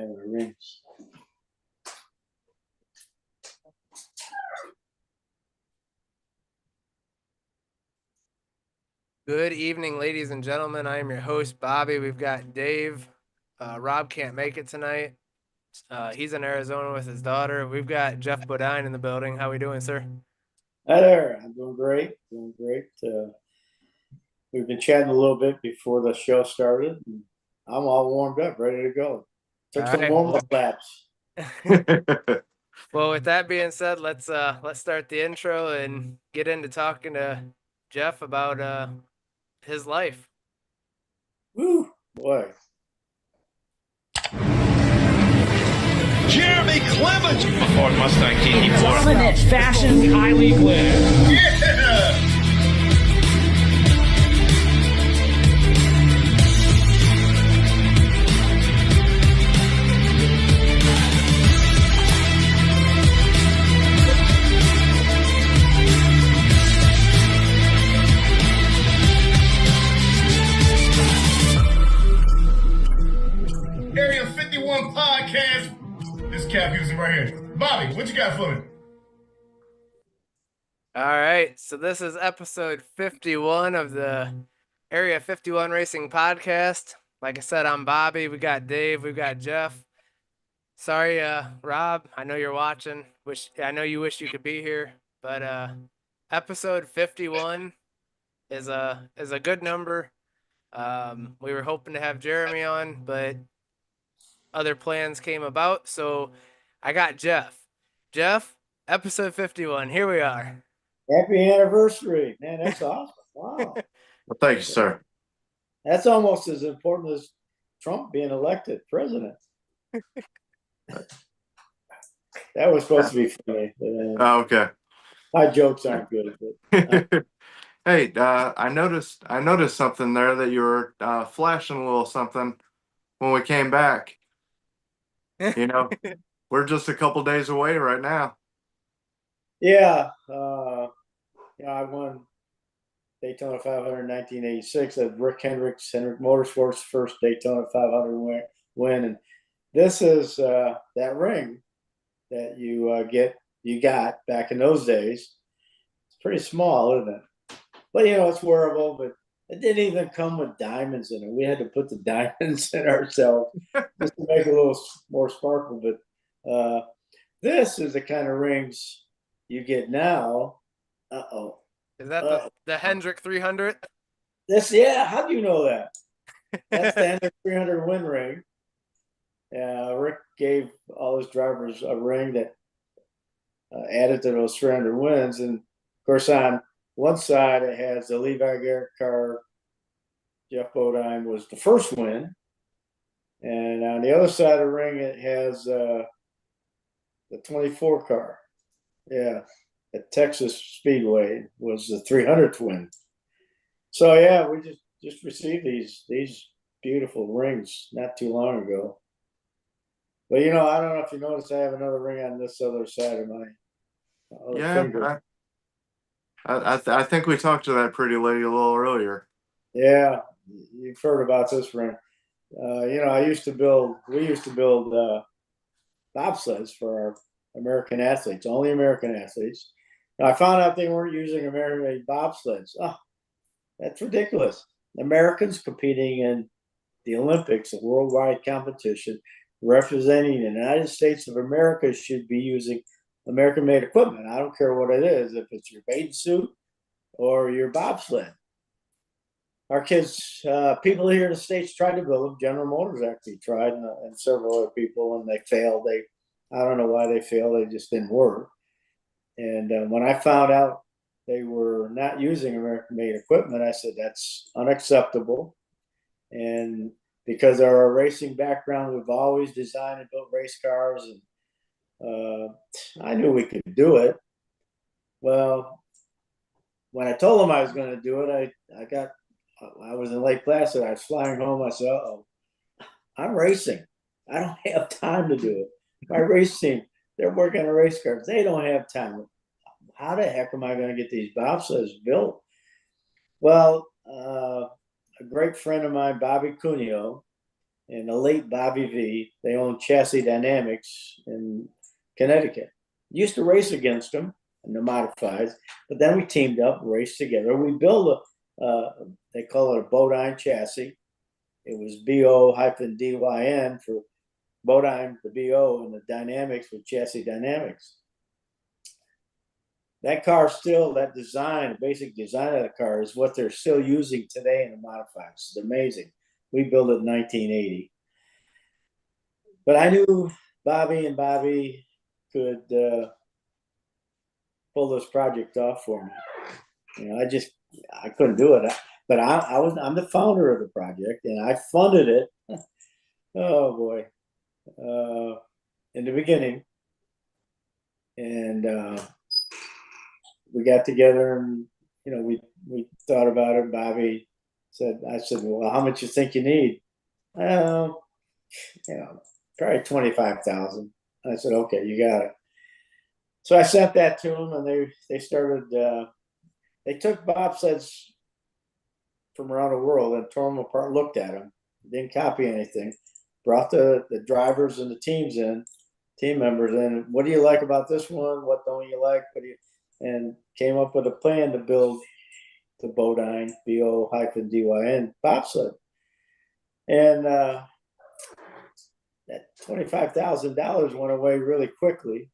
have my rings. Good evening, ladies and gentlemen. I am your host, Bobby. We've got Dave. Rob can't make it tonight. He's in Arizona with his daughter. We've got Geoff Bodine in the building. How we doing, sir? Hi there. I'm doing great. Doing great. We've been chatting a little bit before the show started. And I'm all warmed up, ready to go. Took All some right. warm-up laps. Well, with that being said, let's start the intro and get into talking to Geoff about his life. Woo, boy. Jeremy Clements, Ford Mustang GT4. Dominant fashion, highly glad. Yeah! Area 51 podcast. This cap using right here. Bobby, what you got for me? All right. So this is episode 51 of the Area 51 Racing Podcast. Like I said, I'm Bobby. We got Dave. We've got Geoff. Sorry, Rob. I know you're watching. I know you wish you could be here, but episode 51 is a good number. We were hoping to have Jeremy on, but other plans came about, so I got Geoff. Geoff, episode 51. Here we are. Happy anniversary. Man, that's awesome. Wow. Well, thank you, sir. That's almost as important as Trump being elected president. That was supposed to be funny. Oh, okay. My jokes aren't good, but Hey, I noticed something there that you were flashing a little something when we came back. You know, we're just a couple days away right now. yeah. I won Daytona 500 in 1986. Rick Hendrick Motorsports' first Daytona 500 win. And this is that ring that you got back in those days. It's pretty small, isn't it? But it's wearable. But it didn't even come with diamonds in it. We had to put the diamonds in ourselves just to make it a little more sparkle. But this is the kind of rings you get now. Uh-oh. Is that the Hendrick 300? How do you know that? That's the Hendrick 300 win ring. Rick gave all his drivers a ring that added to those 300 wins. And, of course, on one side, it has the Levi Garrett car. Geoff Bodine was the first win. And on the other side of the ring, it has the 24 car. Yeah. At Texas Speedway was the 300th win. So we just received these beautiful rings not too long ago. But I don't know if you noticed, I have another ring on this other side of my finger. I think we talked to that pretty lady a little earlier. Yeah, you've heard about this ring. We used to build bobsleds for our American athletes, only American athletes. I found out they weren't using American-made bobsleds. Oh, that's ridiculous. Americans competing in the Olympics, a worldwide competition, representing the United States of America should be using American-made equipment. I don't care what it is, if it's your bathing suit or your bobsled. Our kids, people here in the States tried to build them. General Motors actually tried, and several other people, and they failed. I don't know why they failed. They just didn't work. And when I found out they were not using American-made equipment, I said, that's unacceptable. And because of our racing background, we've always designed and built race cars, and I knew we could do it. Well, when I told them I was going to do it, I was in Lake Placid. I was flying home. I said, I'm racing. I don't have time to do it. My race team, they're working on race cars. They don't have time. How the heck am I going to get these bobsleds built? Well, a great friend of mine, Bobby Cuneo, and the late Bobby V. They owned Chassis Dynamics in Connecticut. Used to race against them in the modifieds, but then we teamed up, raced together. We built they call it a Bodine chassis. It was BO-DYN for Bodine, the BO, and the Dynamics with Chassis Dynamics. That car still, that design, the basic design of the car is what they're still using today in the modifieds. It's amazing. We built it in 1980. But I knew Bobby could pull this project off for me. You know, I couldn't do it. But I'm the founder of the project, and I funded it. Oh boy, in the beginning, and we got together, and you know, we thought about it. Bobby said, I said, well, how much you think you need? You know, probably 25,000. I said, okay, you got it. So I sent that to them, and they started. They took bobsleds from around the world and tore them apart. Looked at them, didn't copy anything. Brought the drivers and the team members in. What do you like about this one? What don't you like? And came up with a plan to build the Bodine BO-DYN bobsled. And that $25,000 went away really quickly.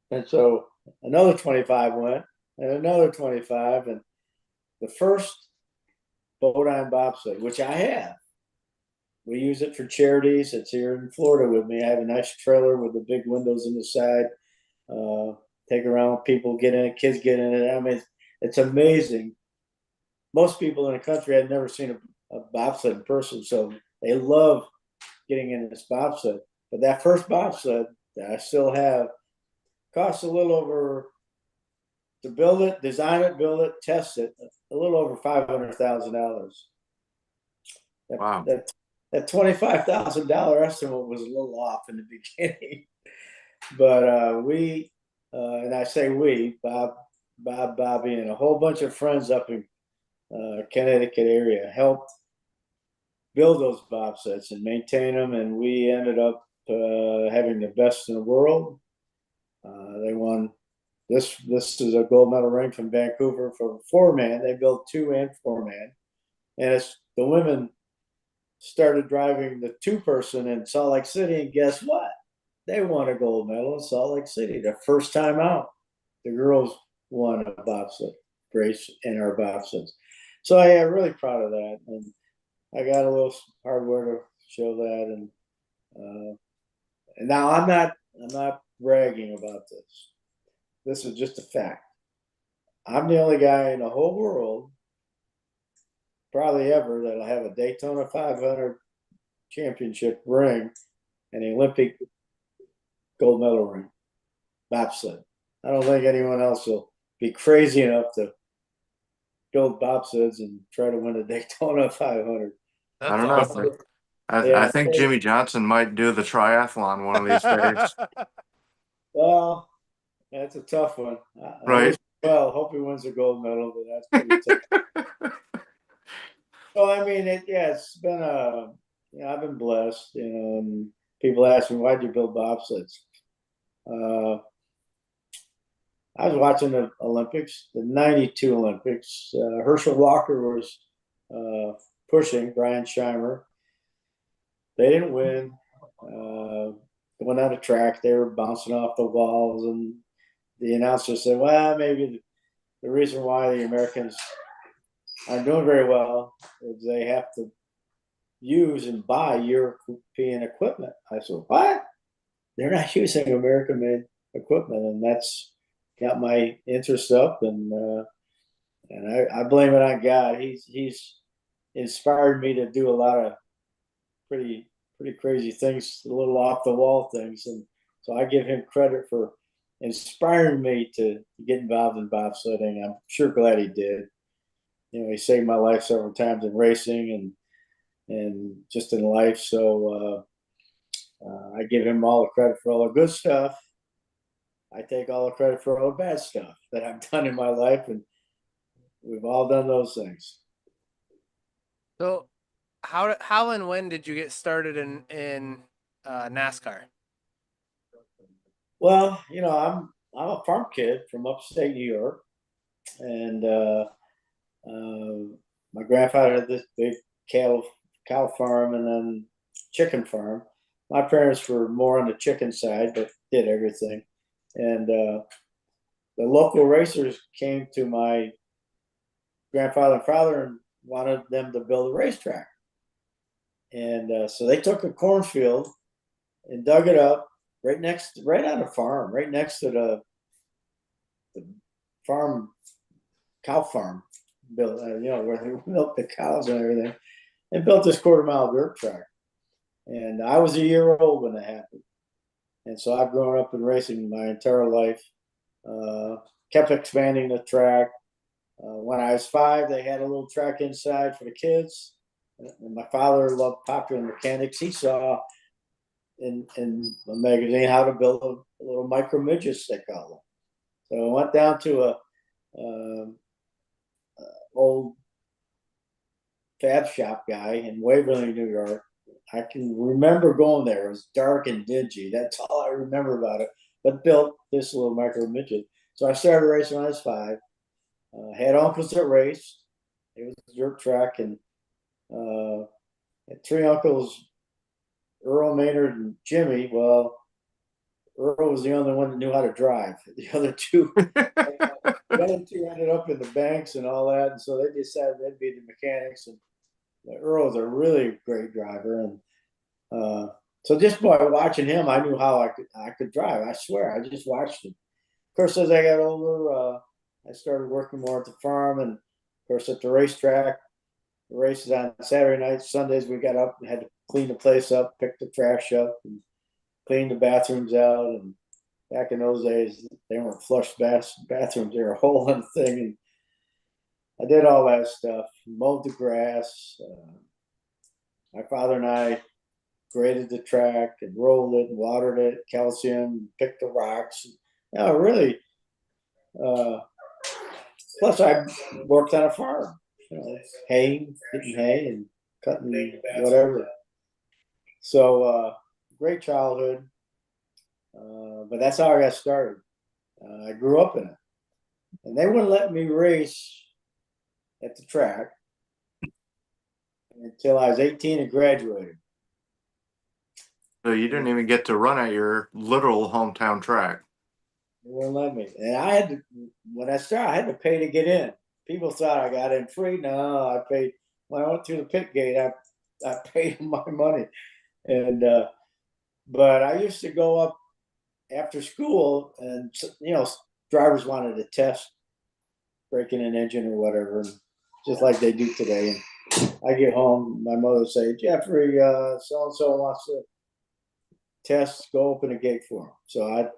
And so another 25 went, and another 25. And the first Bodine bobsled, which I have, we use it for charities. It's here in Florida with me. I have a nice trailer with the big windows in the side. Take around, people get in it, kids get in it. I mean, it's amazing. Most people in the country had never seen a bobsled in person, so they love getting in this bobsled. But that first bobsled that I still have costs a little over to build it, design it, build it, test it, a little over $500,000. Wow. That $25,000 estimate was a little off in the beginning, but we and I say we, Bobby, and a whole bunch of friends up in Connecticut area helped build those bobsleds and maintain them, and we ended up having the best in the world. They won. This is a gold medal ring from Vancouver for 4-man. They built 2 and 4-man, and it's the women started driving the 2-person in Salt Lake City, and guess what? They won a gold medal in Salt Lake City. The first time out, the girls won a bobsled race in our bobsleds. So I am really proud of that, and I got a little hardware to show that. And now I'm not bragging about this. This is just a fact. I'm the only guy in the whole world, probably ever, that'll have a Daytona 500 championship ring and an Olympic gold medal ring, bobsled. I don't think anyone else will be crazy enough to build bobsleds and try to win a Daytona 500. I don't know. Awesome. I think Jimmy Johnson might do the triathlon one of these days. Well, that's a tough one. Right. Hope he wins a gold medal, but that's pretty tough. So I mean, it's been I've been blessed, and people ask me, why'd you build bobsleds? I was watching the Olympics, the '92 Olympics. Herschel Walker was pushing Brian Scheimer. They didn't win. They went out of track. They were bouncing off the walls, and the announcer said, well, maybe the reason why the Americans aren't doing very well is they have to use and buy European equipment. I said, what? They're not using American-made equipment, and that's got my interest up, and I blame it on God. He's inspired me to do a lot of pretty crazy things, a little off the wall things, and so I give him credit for inspiring me to get involved in bobsledding. I'm sure glad he did. You know, he saved my life several times in racing and just in life. So I give him all the credit for all the good stuff. I take all the credit for all the bad stuff that I've done in my life, and we've all done those things. So how and when did you get started in NASCAR? Well, I'm a farm kid from upstate New York, and my grandfather had this big cow farm and then chicken farm. My parents were more on the chicken side, but did everything. And the local racers came to my grandfather and father and wanted them to build a racetrack. And so they took a cornfield and dug it up right on the farm, right next to the farm, cow farm, built, where they milked the cows and everything, and built this quarter-mile dirt track. And I was a year old when it happened. And so I've grown up in racing my entire life. Kept expanding the track. When I was 5, they had a little track inside for the kids. And my father loved popular mechanics. He saw in a magazine how to build a little micro midgets, they call them. So I went down to a old fab shop guy in Waverly, New York. I can remember going there. It was dark and dingy. That's all I remember about it. But built this little micro midget. So I started racing when I was 5. Had uncles that raced. It was a dirt track, and had 3 uncles, Earl, Maynard, and Jimmy. Well, Earl was the only one that knew how to drive. The other two, ended up in the banks and all that, and so they decided they'd be the mechanics. And Earl's a really great driver, and so just by watching him, I knew how I could drive. I swear, I just watched him. Of course, as I got older, I started working more at the farm, and of course at the racetrack. The races on Saturday nights, Sundays, we got up and had to clean the place up, pick the trash up, and clean the bathrooms out. And back in those days, they weren't flush bathrooms; they were a hole in the thing. And I did all that stuff, mowed the grass. My father and I graded the track and rolled it and watered it, calcium, picked the rocks. Really. Plus, I worked on a farm, getting hay and cutting whatever. So, great childhood. But that's how I got started. I grew up in it. And they wouldn't let me race at the track until I was 18 and graduated. So you didn't even get to run at your literal hometown track. They wouldn't let me. And when I started, I had to pay to get in. People thought I got in free. No, I paid. When I went through the pit gate, I paid my money. And but I used to go up after school, and drivers wanted to test breaking an engine or whatever, just like they do today. And I get home, my mother would say, Jeffrey, so and so wants to test. Go open a gate for him. So I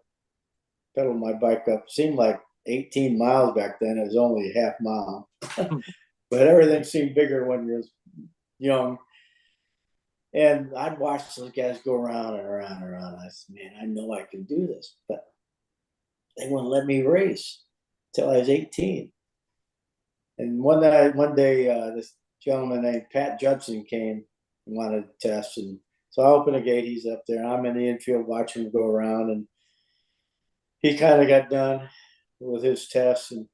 pedaled my bike up. Seemed like 18 miles back then. It was only a half mile, but everything seemed bigger when you're young. And I'd watch those guys go around and around and around. I said, man, I know I can do this, but they wouldn't let me race until I was 18. And one day, this gentleman named Pat Judson came and wanted to test. And so I opened the gate. He's up there. And I'm in the infield watching him go around. And he kind of got done with his test and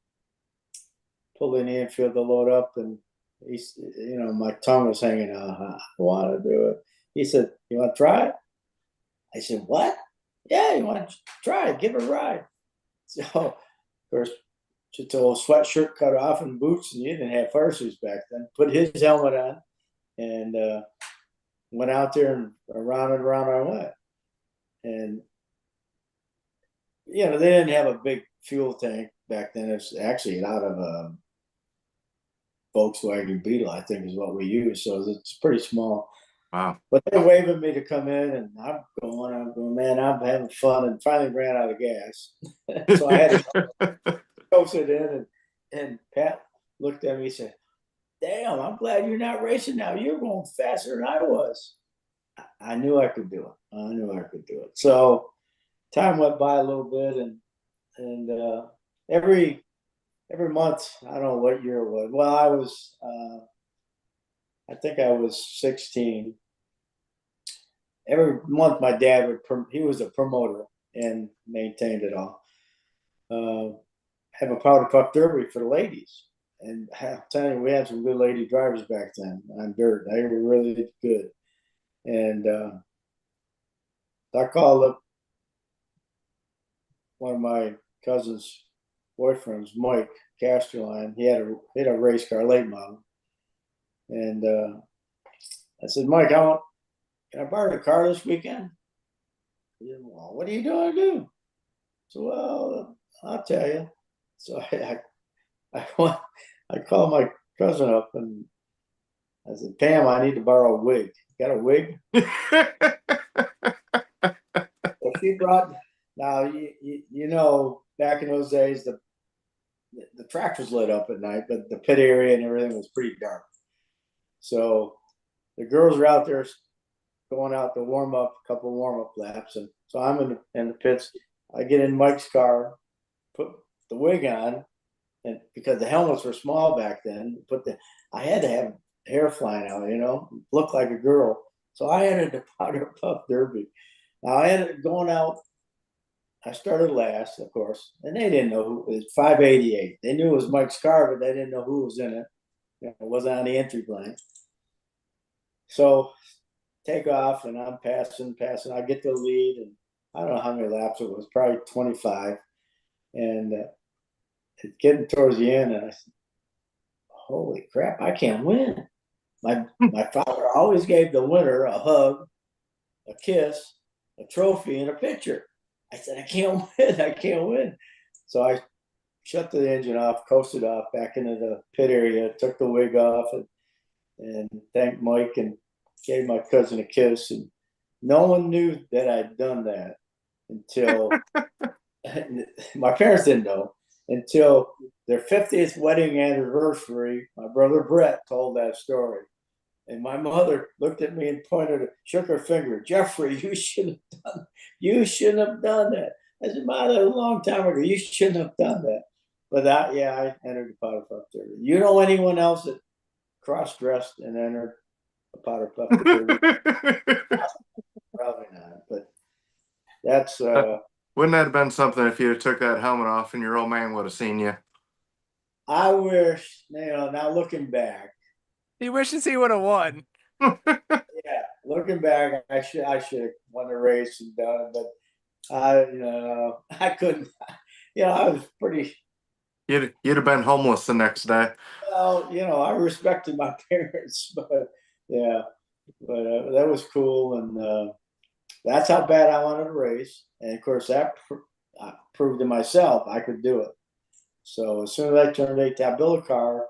pulled in the infield to load up. And he's, my tongue was hanging out. I want to do it. He said, you want to try it? I said, what? Yeah, you want to try it? Give it a ride. So, of course, just a little sweatshirt cut off and boots, and you didn't have fire suits back then. Put his helmet on and went out there, and around I went. And, they didn't have a big fuel tank back then. It's actually out of a Volkswagen Beetle, I think is what we use. So it's pretty small. Wow. But they're waving me to come in, and I'm going, man, I'm having fun, and finally ran out of gas. So I had to toast it in, and Pat looked at me and said, damn, I'm glad you're not racing now. You're going faster than I was. I knew I could do it. So time went by a little bit, and every month, I don't know what year it was. Well, I think I was 16. Every month, my dad he was a promoter and maintained it all. Have a powder puff derby for the ladies. And I'm telling you, we had some good lady drivers back then on dirt. They were really good. And I called up one of my cousin's boyfriends, Mike Casterline. He had a race car, late model. And I said, Mike, can I borrow the car this weekend? He said, well, what are you going to do? So, well, I'll tell you. So I called my cousin up and I said, Pam, I need to borrow a wig. Got a wig? Well, she brought, now, you know, back in those days, the track was lit up at night, but the pit area and everything was pretty dark. So the girls were out there going out to warm up, a couple warm up laps. And so I'm in the pits. I get in Mike's car, put the wig on, and because the helmets were small back then, I had to have hair flying out, you know, look like a girl. So I entered the powder puff derby. Now I ended going out. I started last, of course, and they didn't know who it was. 588. They knew it was Mike's car, but they didn't know who was in it. It wasn't on the entry blank. So take off, and I'm passing. I get the lead, and I don't know how many laps it was, probably 25. And it's getting towards the end, and I said, holy crap, I can't win. My father always gave the winner a hug, a kiss, a trophy, and a picture. I said, I can't win. So I shut the engine off, coasted off back into the pit area, took the wig off, and thanked Mike and gave my cousin a kiss. And no one knew that I'd done that until my parents didn't know until their 50th wedding anniversary. My brother Brett told that story. And my mother looked at me and shook her finger. Jeffrey, you shouldn't have done that. I said, Mom, that was a long time ago. You shouldn't have done that. But I entered the powder puff derby. You know anyone else that cross-dressed and entered the powder puff derby? Probably not. But that's wouldn't that have been something if you took that helmet off and your old man would have seen you? I wish, now looking back. He wishes he would have won. Yeah, looking back, I should have won the race and done it, but I couldn't. I was pretty. You'd have been homeless the next day. Well, I respected my parents, but yeah, but that was cool, and that's how bad I wanted to race. And of course, that proved to myself I could do it. So as soon as I turned 18, I built a car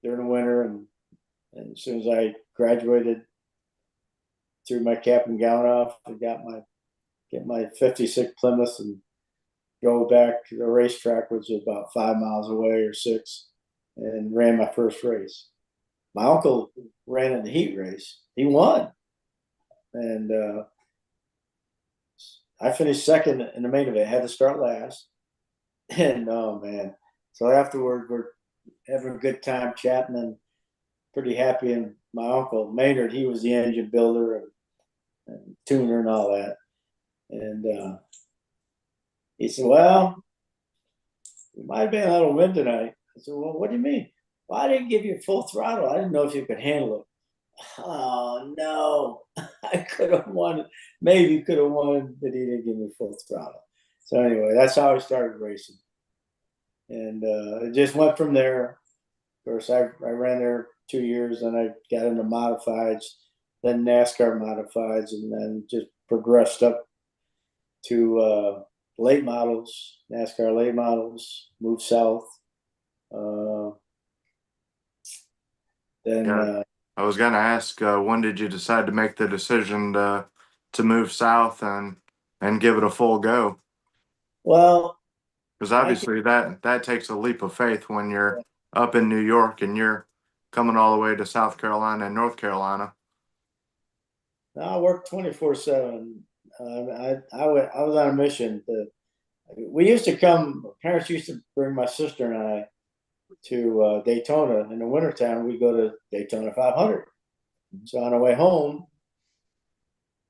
during the winter, and as soon as I graduated, threw my cap and gown off, I get my 56 Plymouth and go back to the racetrack, which is about 5 miles away or 6, and ran my first race. My uncle ran in the heat race. He won. And I finished second in the main event. I had to start last. And oh man. So afterward, we're having a good time chatting and pretty happy. And my uncle Maynard, he was the engine builder and tuner and all that. And he said, well, it might have been a little wind tonight. I said, well, what do you mean? Well, I didn't give you full throttle. I didn't know if you could handle it. Oh, no. I could have won. Maybe could have won, but he didn't give me full throttle. So anyway, that's how I started racing. And it just went from there. Of course, I ran there 2 years, and I got into modifieds, then NASCAR modifieds, and then just progressed up to late models, NASCAR late models, moved south. I was going to ask, when did you decide to make the decision to move south and give it a full go? Well, because obviously that takes a leap of faith when you're up in New York and you're coming all the way to South Carolina and North Carolina. I worked 24/7. I was on a mission. We used to come. Parents used to bring my sister and I to Daytona in the wintertime. We go to Daytona 500. So on our way home,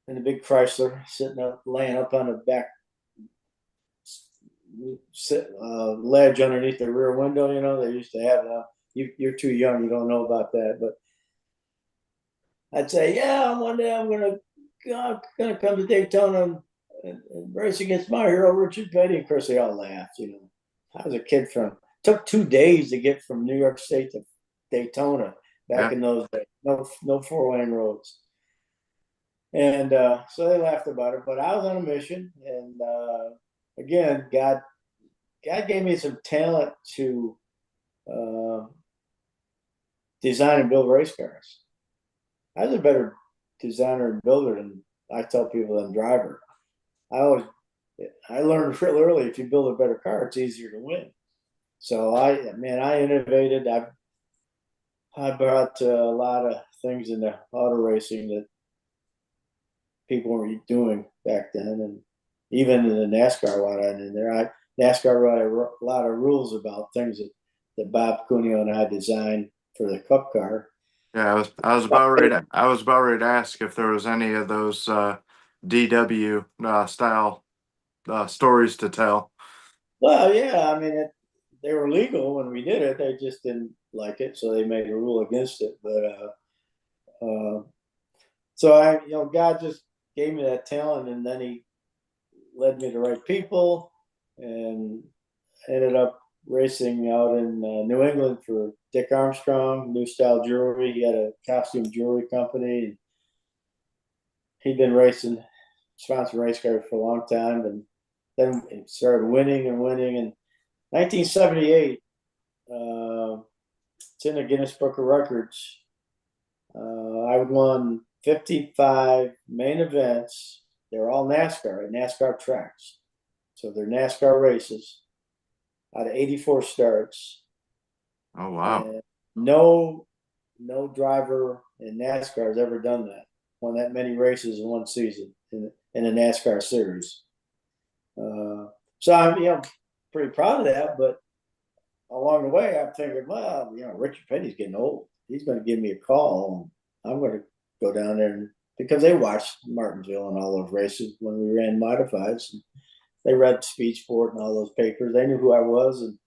in the big Chrysler, laying up on the back ledge underneath the rear window, they used to have. You're too young, you don't know about that, but I'd say, yeah, one day I'm gonna come to Daytona and race against my hero Richard Petty. Of course, they all laughed. I was a kid took 2 days to get from New York State to Daytona back in those days. No 4-lane roads. And so they laughed about it, but I was on a mission. And again, God gave me some talent to design and build race cars. I was a better designer and builder than I tell people than driver. I learned real early, if you build a better car, it's easier to win. So I innovated. I brought a lot of things into auto racing that people were doing back then, and even in the NASCAR, what I did there, NASCAR wrote a lot of rules about things that Bob Cuneo and I designed for the Cup car. Yeah, I was about ready to ask if there was any of those DW style stories to tell. Well, yeah, I mean, they were legal when we did it. They just didn't like it, so they made a rule against it. But so God just gave me that talent, and then He led me to the right people, and ended up racing out in New England for Dick Armstrong, New Style Jewelry. He had a costume jewelry company, and he'd been sponsoring race cars for a long time, and then it started winning and winning. In 1978, it's in the Guinness Book of Records. I won 55 main events. They were all NASCAR at NASCAR tracks. So they're NASCAR races out of 84 starts. Oh, wow. And no driver in NASCAR has ever done that. Won that many races in one season in a NASCAR series. So I'm pretty proud of that, but along the way I'm thinking, well, Richard Petty's getting old. He's going to give me a call, and I'm going to go down there, because they watched Martinsville and all those races when we ran modifieds. And they read Speed Sport and all those papers. They knew who I was, and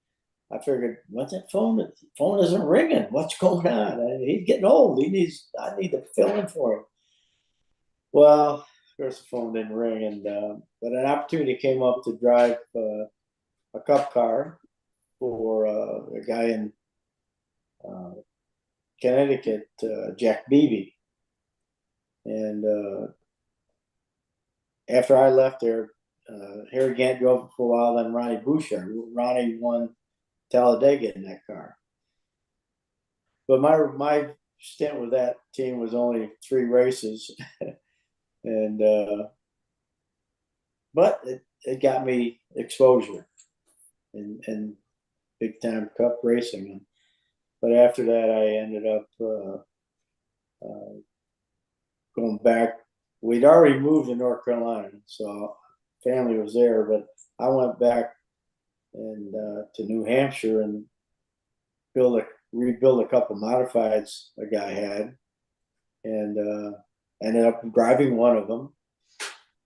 I figured, what's that phone? The phone isn't ringing. What's going on? He's getting old. I need to fill in for him. Well, of course, the phone didn't ring, but an opportunity came up to drive a Cup car for a guy in Connecticut, Jack Beebe. And after I left there, Harry Gant drove it for a while, then Ronnie Bouchard. Ronnie won Talladega in that car. But my stint with that team was only 3 races. And but it got me exposure and big time Cup racing. But after that, I ended up going back. We'd already moved to North Carolina, so family was there. But I went back and to New Hampshire and rebuild a couple modifieds a guy had, and ended up driving one of them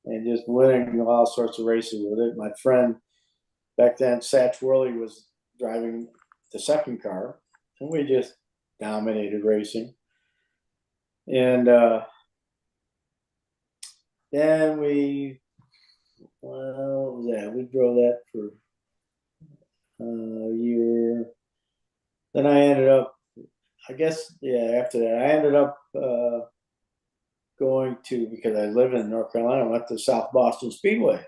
and just winning all sorts of races with it. My friend back then, Satch Worley, was driving the second car, and we just dominated racing. And then what was that? We drove that for a year. Then I ended up, after that, I ended up going to, because I live in North Carolina, I went to South Boston Speedway,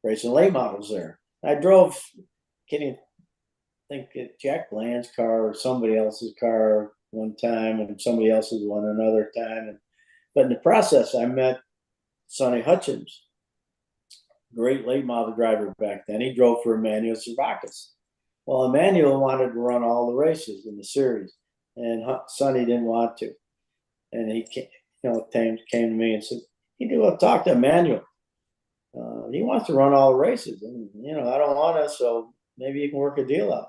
racing late models there. I drove, can't even think, Jack Bland's car or somebody else's car one time, and somebody else's one another time. But in the process, I met Sonny Hutchins, great late model driver back then. He drove for Emmanuel Servakis. Well, Emmanuel wanted to run all the races in the series, and Sonny didn't want to. And he came to me and said, "You need to talk to Emmanuel. He wants to run all the races, and I don't want to. So maybe you can work a deal out."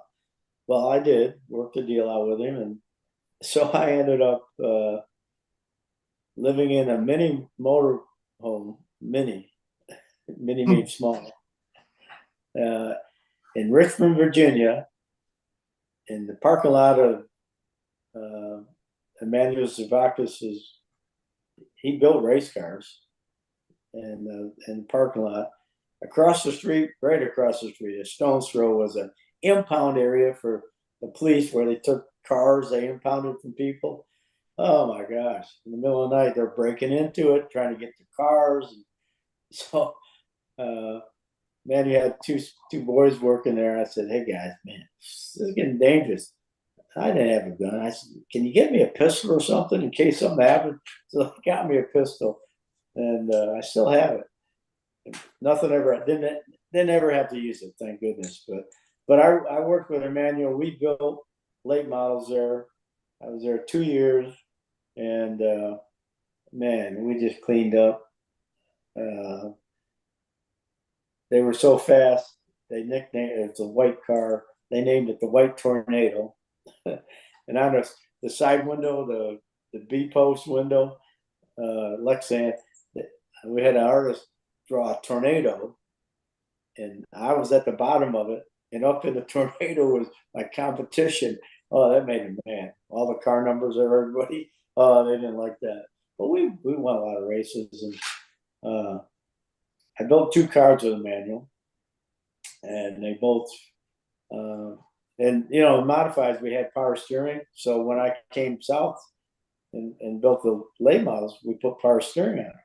Well, I did work the deal out with him, and so I ended up living in a mini motor home, mini means small, in Richmond, Virginia, in the parking lot of Emmanuel Zavakis. He built race cars, and in the parking lot across the street, right across the street, a stone's throw, was an impound area for the police where they took cars they impounded from people. Oh my gosh! In the middle of the night, they're breaking into it, trying to get the cars. And so, man, you had two boys working there. I said, "Hey guys, man, this is getting dangerous." I didn't have a gun. I said, "Can you get me a pistol or something in case something happens?" So they got me a pistol, and I still have it. Nothing ever didn't ever have to use it, thank goodness. But I worked with Emmanuel. We built late models there. I was there 2 years, and man, we just cleaned up. They were so fast. They nicknamed it, it's a white car. They named it the White Tornado. And on the side window, the B post window, Lexan, we had an artist draw a tornado, and I was at the bottom of it, and up in the tornado was my competition. Oh, that made him mad. All the car numbers of everybody. Oh, they didn't like that. But we won a lot of races, and I built 2 cars with Emmanuel, and they both. And modifieds, we had power steering. So when I came south and built the late models, we put power steering on it.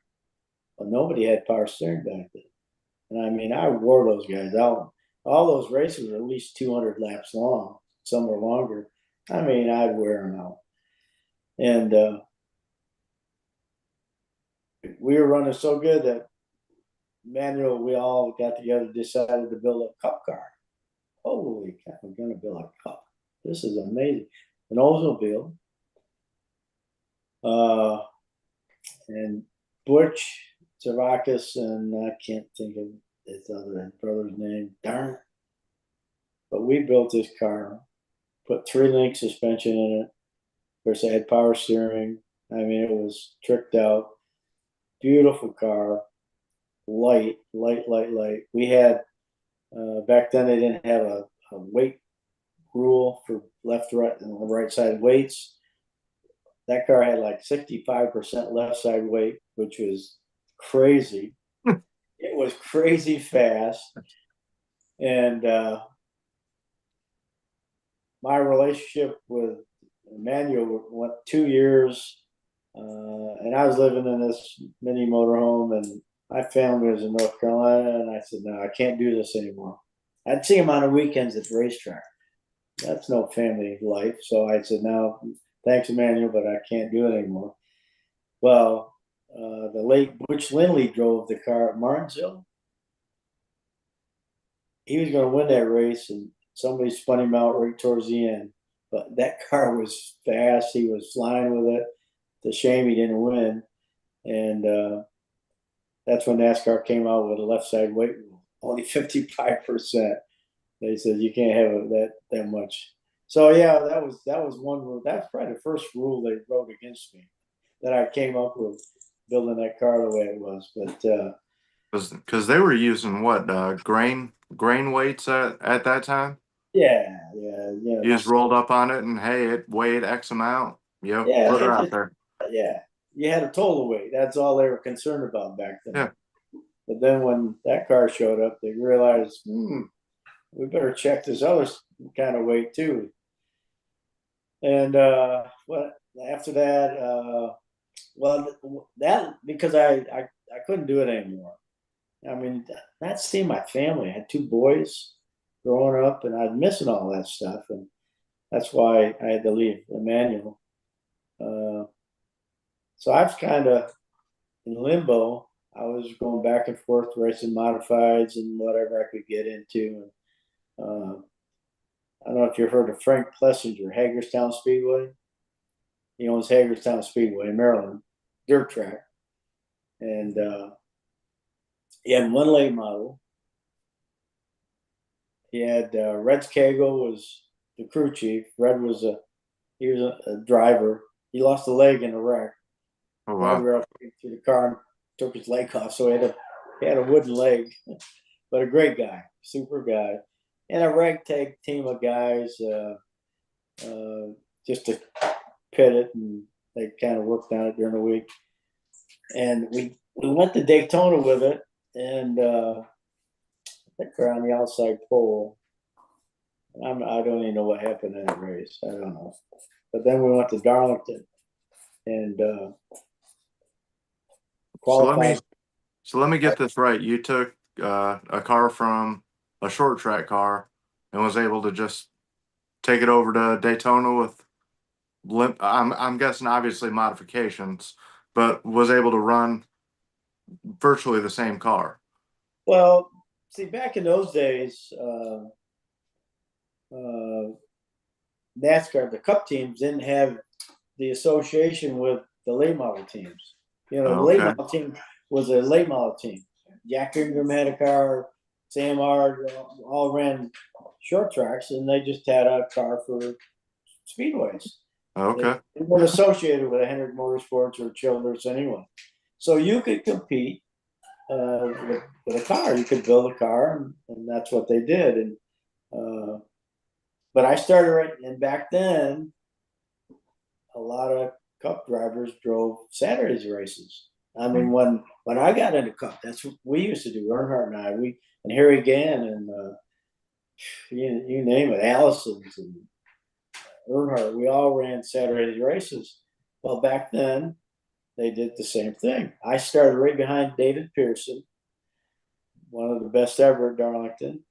But nobody had power steering back then. And I mean, I wore those guys out. All those races were at least 200 laps long. Some were longer. I mean, I'd wear them out. And we were running so good that Manuel, we all got together, decided to build a cup car. Holy cow, we're going to build a cup. This is amazing. An Oldsmobile. And Butch Zavakis, and I can't think of his other brother's name. Darn it. But we built this car, put 3-link suspension in it. Of course, I had power steering. I mean, it was tricked out. Beautiful car. Light. We had, back then they didn't have a weight rule for left, right, and right side weights. That car had like 65% left side weight, which was crazy. It was crazy fast. And my relationship with Emmanuel went 2 years, and I was living in this mini motorhome, and my family was in North Carolina, and I said, no, I can't do this anymore. I'd see him on the weekends at the racetrack. That's no family life. So I said, no, thanks, Emmanuel, but I can't do it anymore. Well, the late Butch Lindley drove the car at Martinsville. He was going to win that race, and somebody spun him out right towards the end. But that car was fast. He was flying with it. It's a shame he didn't win. And that's when NASCAR came out with a left side weight rule, only 55%. They said you can't have that much. So yeah, that was one rule. That's probably the first rule they wrote against me that I came up with building that car the way it was. But because they were using what grain weights at that time. Yeah. You just rolled up on it, and hey, it weighed X amount. Yep, Yeah, put her out there. Yeah, you had a total weight. That's all they were concerned about back then. Yeah. But then when that car showed up, they realized, we better check this other kind of weight too. And after that, because I couldn't do it anymore. I mean, not seeing my family. I had 2 boys growing up, and I was missing all that stuff, and that's why I had to leave Emmanuel. So I was kind of in limbo. I was going back and forth racing modifieds and whatever I could get into. And I don't know if you've heard of Frank Plessinger, Hagerstown Speedway. He owns Hagerstown Speedway in Maryland, dirt track. And he had one late model. He had Red Cagle was the crew chief. Red was a driver. He lost a leg in a wreck. Oh wow. guardrail through the car and took his leg off, so he had a wooden leg, but a great guy, super guy, and a ragtag team of guys just to pit it, and they kind of worked on it during the week. And we went to Daytona with it, and I think we're on the outside pole. I don't even know what happened in that race. I don't know. But then we went to Darlington and qualified. So let me get this right. You took a car from a short track car and was able to just take it over to Daytona with I'm guessing obviously modifications, but was able to run virtually the same car. Well, see, back in those days, NASCAR, the Cup teams didn't have the association with the late model teams. You know, the late Okay. model team was a late model team. Jack Ingram had a car, Sam Ard all ran short tracks, and they just had a car for speedways. Okay. They weren't associated with Hendrick Motorsports or Childress anyway. So you could compete with a car. You could build a car, and that's what they did. And but I started right, and back then, a lot of Cup drivers drove Saturdays races. I mean, when I got into Cup, that's what we used to do. Earnhardt and I, and Harry Gann, and you name it, Allison's and Earnhardt, we all ran Saturdays races. Well, back then, they did the same thing. I started right behind David Pearson, one of the best ever at Darlington.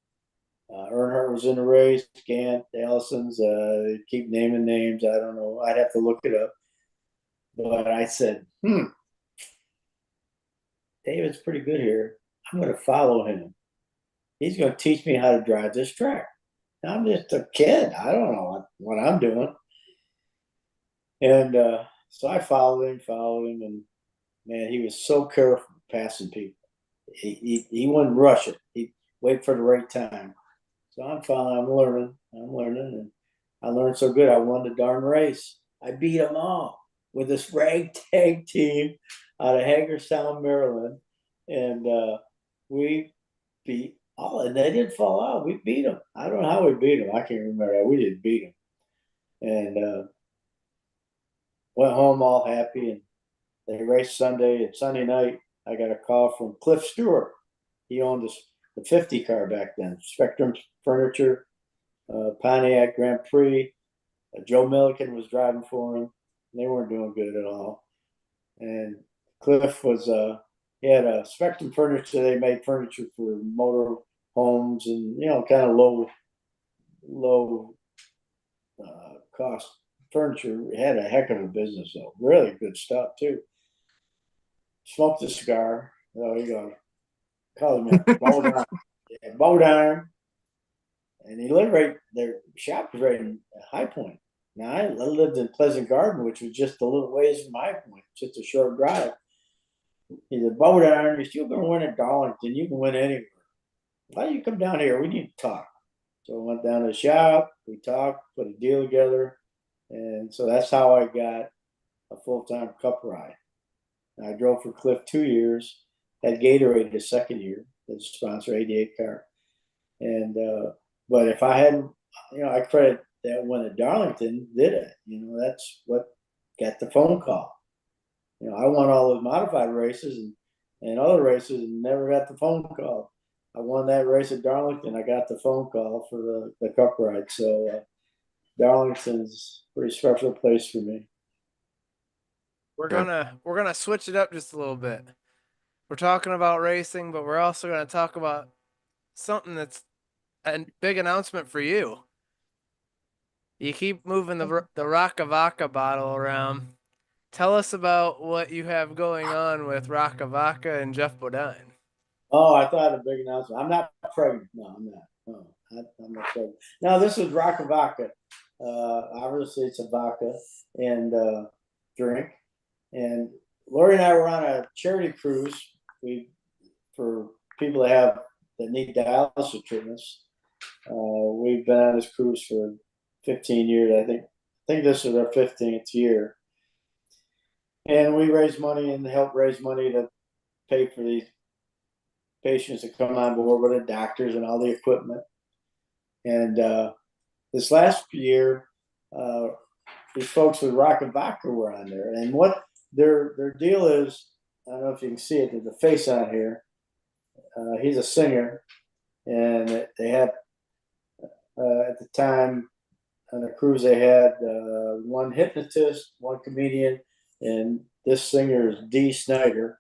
Earnhardt was in the race, Gant, Allison's, keep naming names. I don't know. I'd have to look it up. But I said, David's pretty good here. I'm going to follow him. He's going to teach me how to drive this track. I'm just a kid. I don't know what I'm doing. And so I followed him, and man, he was so careful passing people. He wouldn't rush it. He'd wait for the right time. So I'm following, I'm learning, and I learned so good. I won the darn race. I beat them all with this ragtag team out of Hagerstown, Maryland, and we beat all. And they didn't fall out. We beat them. I don't know how we beat them. I can't remember that. We didn't beat them, and went home all happy. And they raced Sunday. And Sunday night, I got a call from Cliff Stewart. He owned the 50 car back then, Spectrum Furniture, Pontiac Grand Prix. Joe Milliken was driving for him. They weren't doing good at all. And Cliff was, he had a Spectrum Furniture. They made furniture for motor homes and, kind of low cost furniture. It had a heck of a business, though. Really good stuff, too. Smoked a cigar. Oh, you go. Called him Bodine. Yeah, Bodine. And he lived right there. Shop was right in High Point. Now I lived in Pleasant Garden, which was just a little ways from High Point, just a short drive. He said, Bodine, if you're going to win at Darlington, you can win anywhere. Why don't you come down here? We need to talk. So I went down to the shop. We talked, put a deal together. And so that's how I got a full-time Cup ride. And I drove for Cliff 2 years, had Gatorade the second year, the sponsor 88 car. And, but if I hadn't, I credit that when at Darlington did it, that's what got the phone call. I won all those modified races and other races and never got the phone call. I won that race at Darlington. I got the phone call for the Cup ride. So Darlington's a pretty special place for me. We're gonna switch it up just a little bit. We're talking about racing, but we're also gonna talk about something that's a big announcement for you. You keep moving the Rocka Vodka bottle around. Tell us about what you have going on with Rocka Vodka and Geoff Bodine. Oh, I thought a big announcement. I'm not pregnant. No, I'm not. No, I'm not pregnant. No, this is Rocka Vodka. Obviously, it's a vodka and drink. And Lori and I were on a charity cruise. For people that need dialysis treatments. We've been on this cruise for 15 years. I think this is our 15th year. And we raise money and help raise money to pay for these patients that come on board with the doctors and all the equipment. And this last year, these folks with Rock and Vodka were on there. And what their deal is, I don't know if you can see it, there's a face on here. He's a singer, and they had at the time on the cruise they had one hypnotist, one comedian, and this singer is Dee Snider.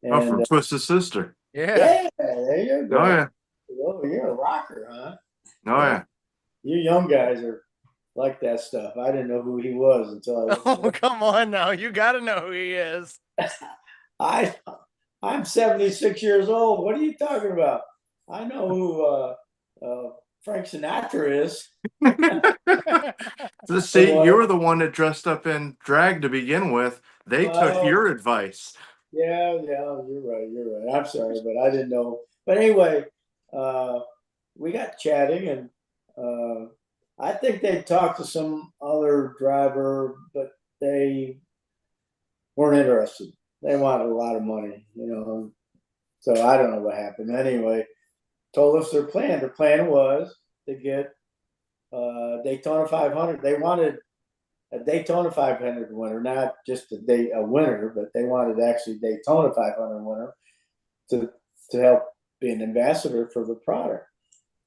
Oh, from And Twisted Sister. Yeah. yeah, there you go. Oh yeah. Oh, you're a rocker, huh? Oh yeah. You young guys are like that stuff. I didn't know who he was until Oh, come on now. You got to know who he is. I'm 76 years old. What are you talking about? I know who Frank Sinatra is. See, you were the one that dressed up in drag to begin with. They took Well, your advice. yeah, you're right. You're right. I'm sorry, but I didn't know. But anyway, we got chatting, and I think they talked to some other driver, but they weren't interested. They wanted a lot of money, So I don't know what happened. Anyway, told us their plan. Their plan was to get Daytona 500. They wanted a Daytona 500 winner, not just a winner, but they wanted actually Daytona 500 winner to help be an ambassador for the product.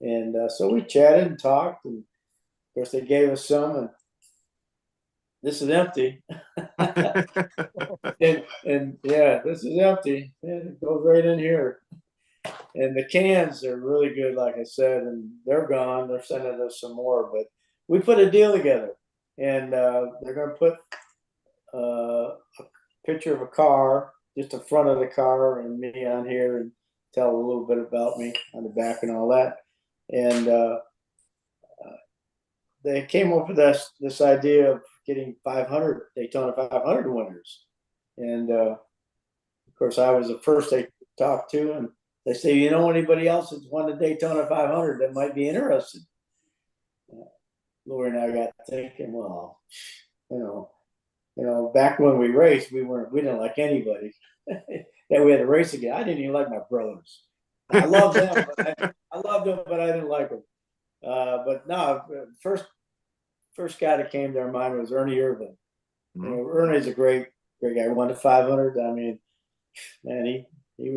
And so we chatted and talked, and of course they gave us some, and this is empty. and yeah, this is empty. And it goes right in here. And the cans are really good, like I said, and they're gone. They're sending us some more, but we put a deal together, and they're going to put a picture of a car, just the front of the car, and me on here, and tell a little bit about me on the back and all that. And they came up with this idea of getting 500 Daytona 500 winners, and of course I was the first they talked to, and they say, you know, anybody else that's won the Daytona 500 that might be interested? Lori and I got thinking, well, back when we raced, we didn't like anybody that we had to race again. I didn't even like my brothers. I loved them, but I didn't like them. But no, first guy that came to our mind was Ernie Irvin. Mm-hmm. Ernie's a great guy. He won the 500. I mean, man, he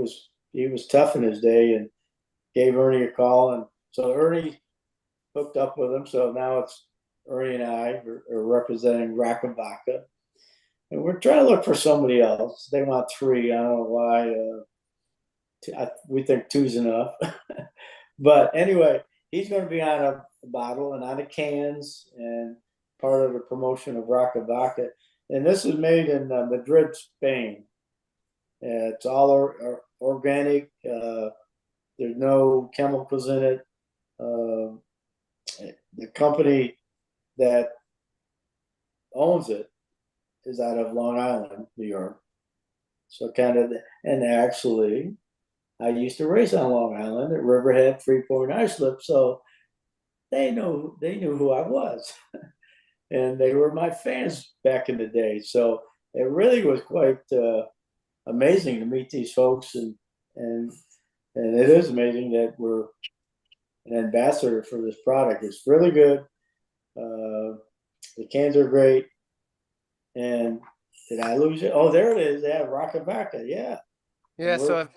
was tough in his day, and gave Ernie a call, and so Ernie hooked up with him. So now it's Ernie and I are representing Rack and Vodka, and we're trying to look for somebody else. They want 3. I don't know why. We think 2's enough, but anyway, he's going to be on a bottle and on the cans, and part of the promotion of Rack and Vodka. And this is made in Madrid, Spain. It's all organic. There's no chemicals in it. The company that owns it is out of Long Island, New York. So and actually, I used to race on Long Island at Riverhead, Freeport, and Islip. So they knew who I was, and they were my fans back in the day. So it really was quite amazing to meet these folks, and it is amazing that we're an ambassador for this product. It's really good. The cans are great. And did I lose it? Oh, there it is. They have Rock and Vodka. Yeah. Yeah, so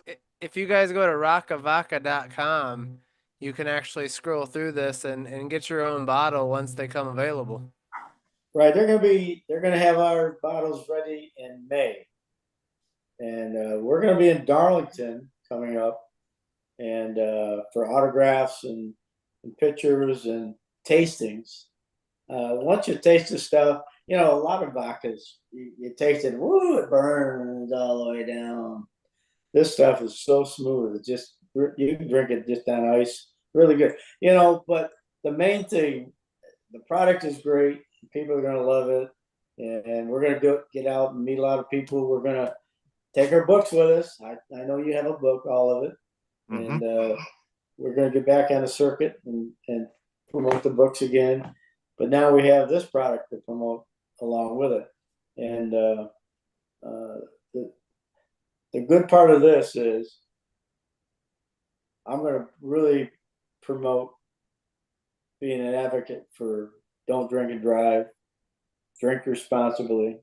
if you guys go to rockavaca.com, you can actually scroll through this and get your own bottle once they come available. Right. They're gonna have our bottles ready in May. And we're gonna be in Darlington coming up, and for autographs and pictures and tastings. Once you taste the stuff, a lot of vodkas, you taste it, woo, it burns all the way down. This stuff is so smooth. It just, you can drink it just on ice. Really good. But the main thing, the product is great. People are going to love it. And we're going to get out and meet a lot of people. We're going to take our books with us. I know you have a book, all of it. Mm-hmm. And we're going to get back on the circuit and promote the books again. But now we have this product to promote along with it. And the good part of this is I'm going to really promote being an advocate for don't drink and drive, drink responsibly.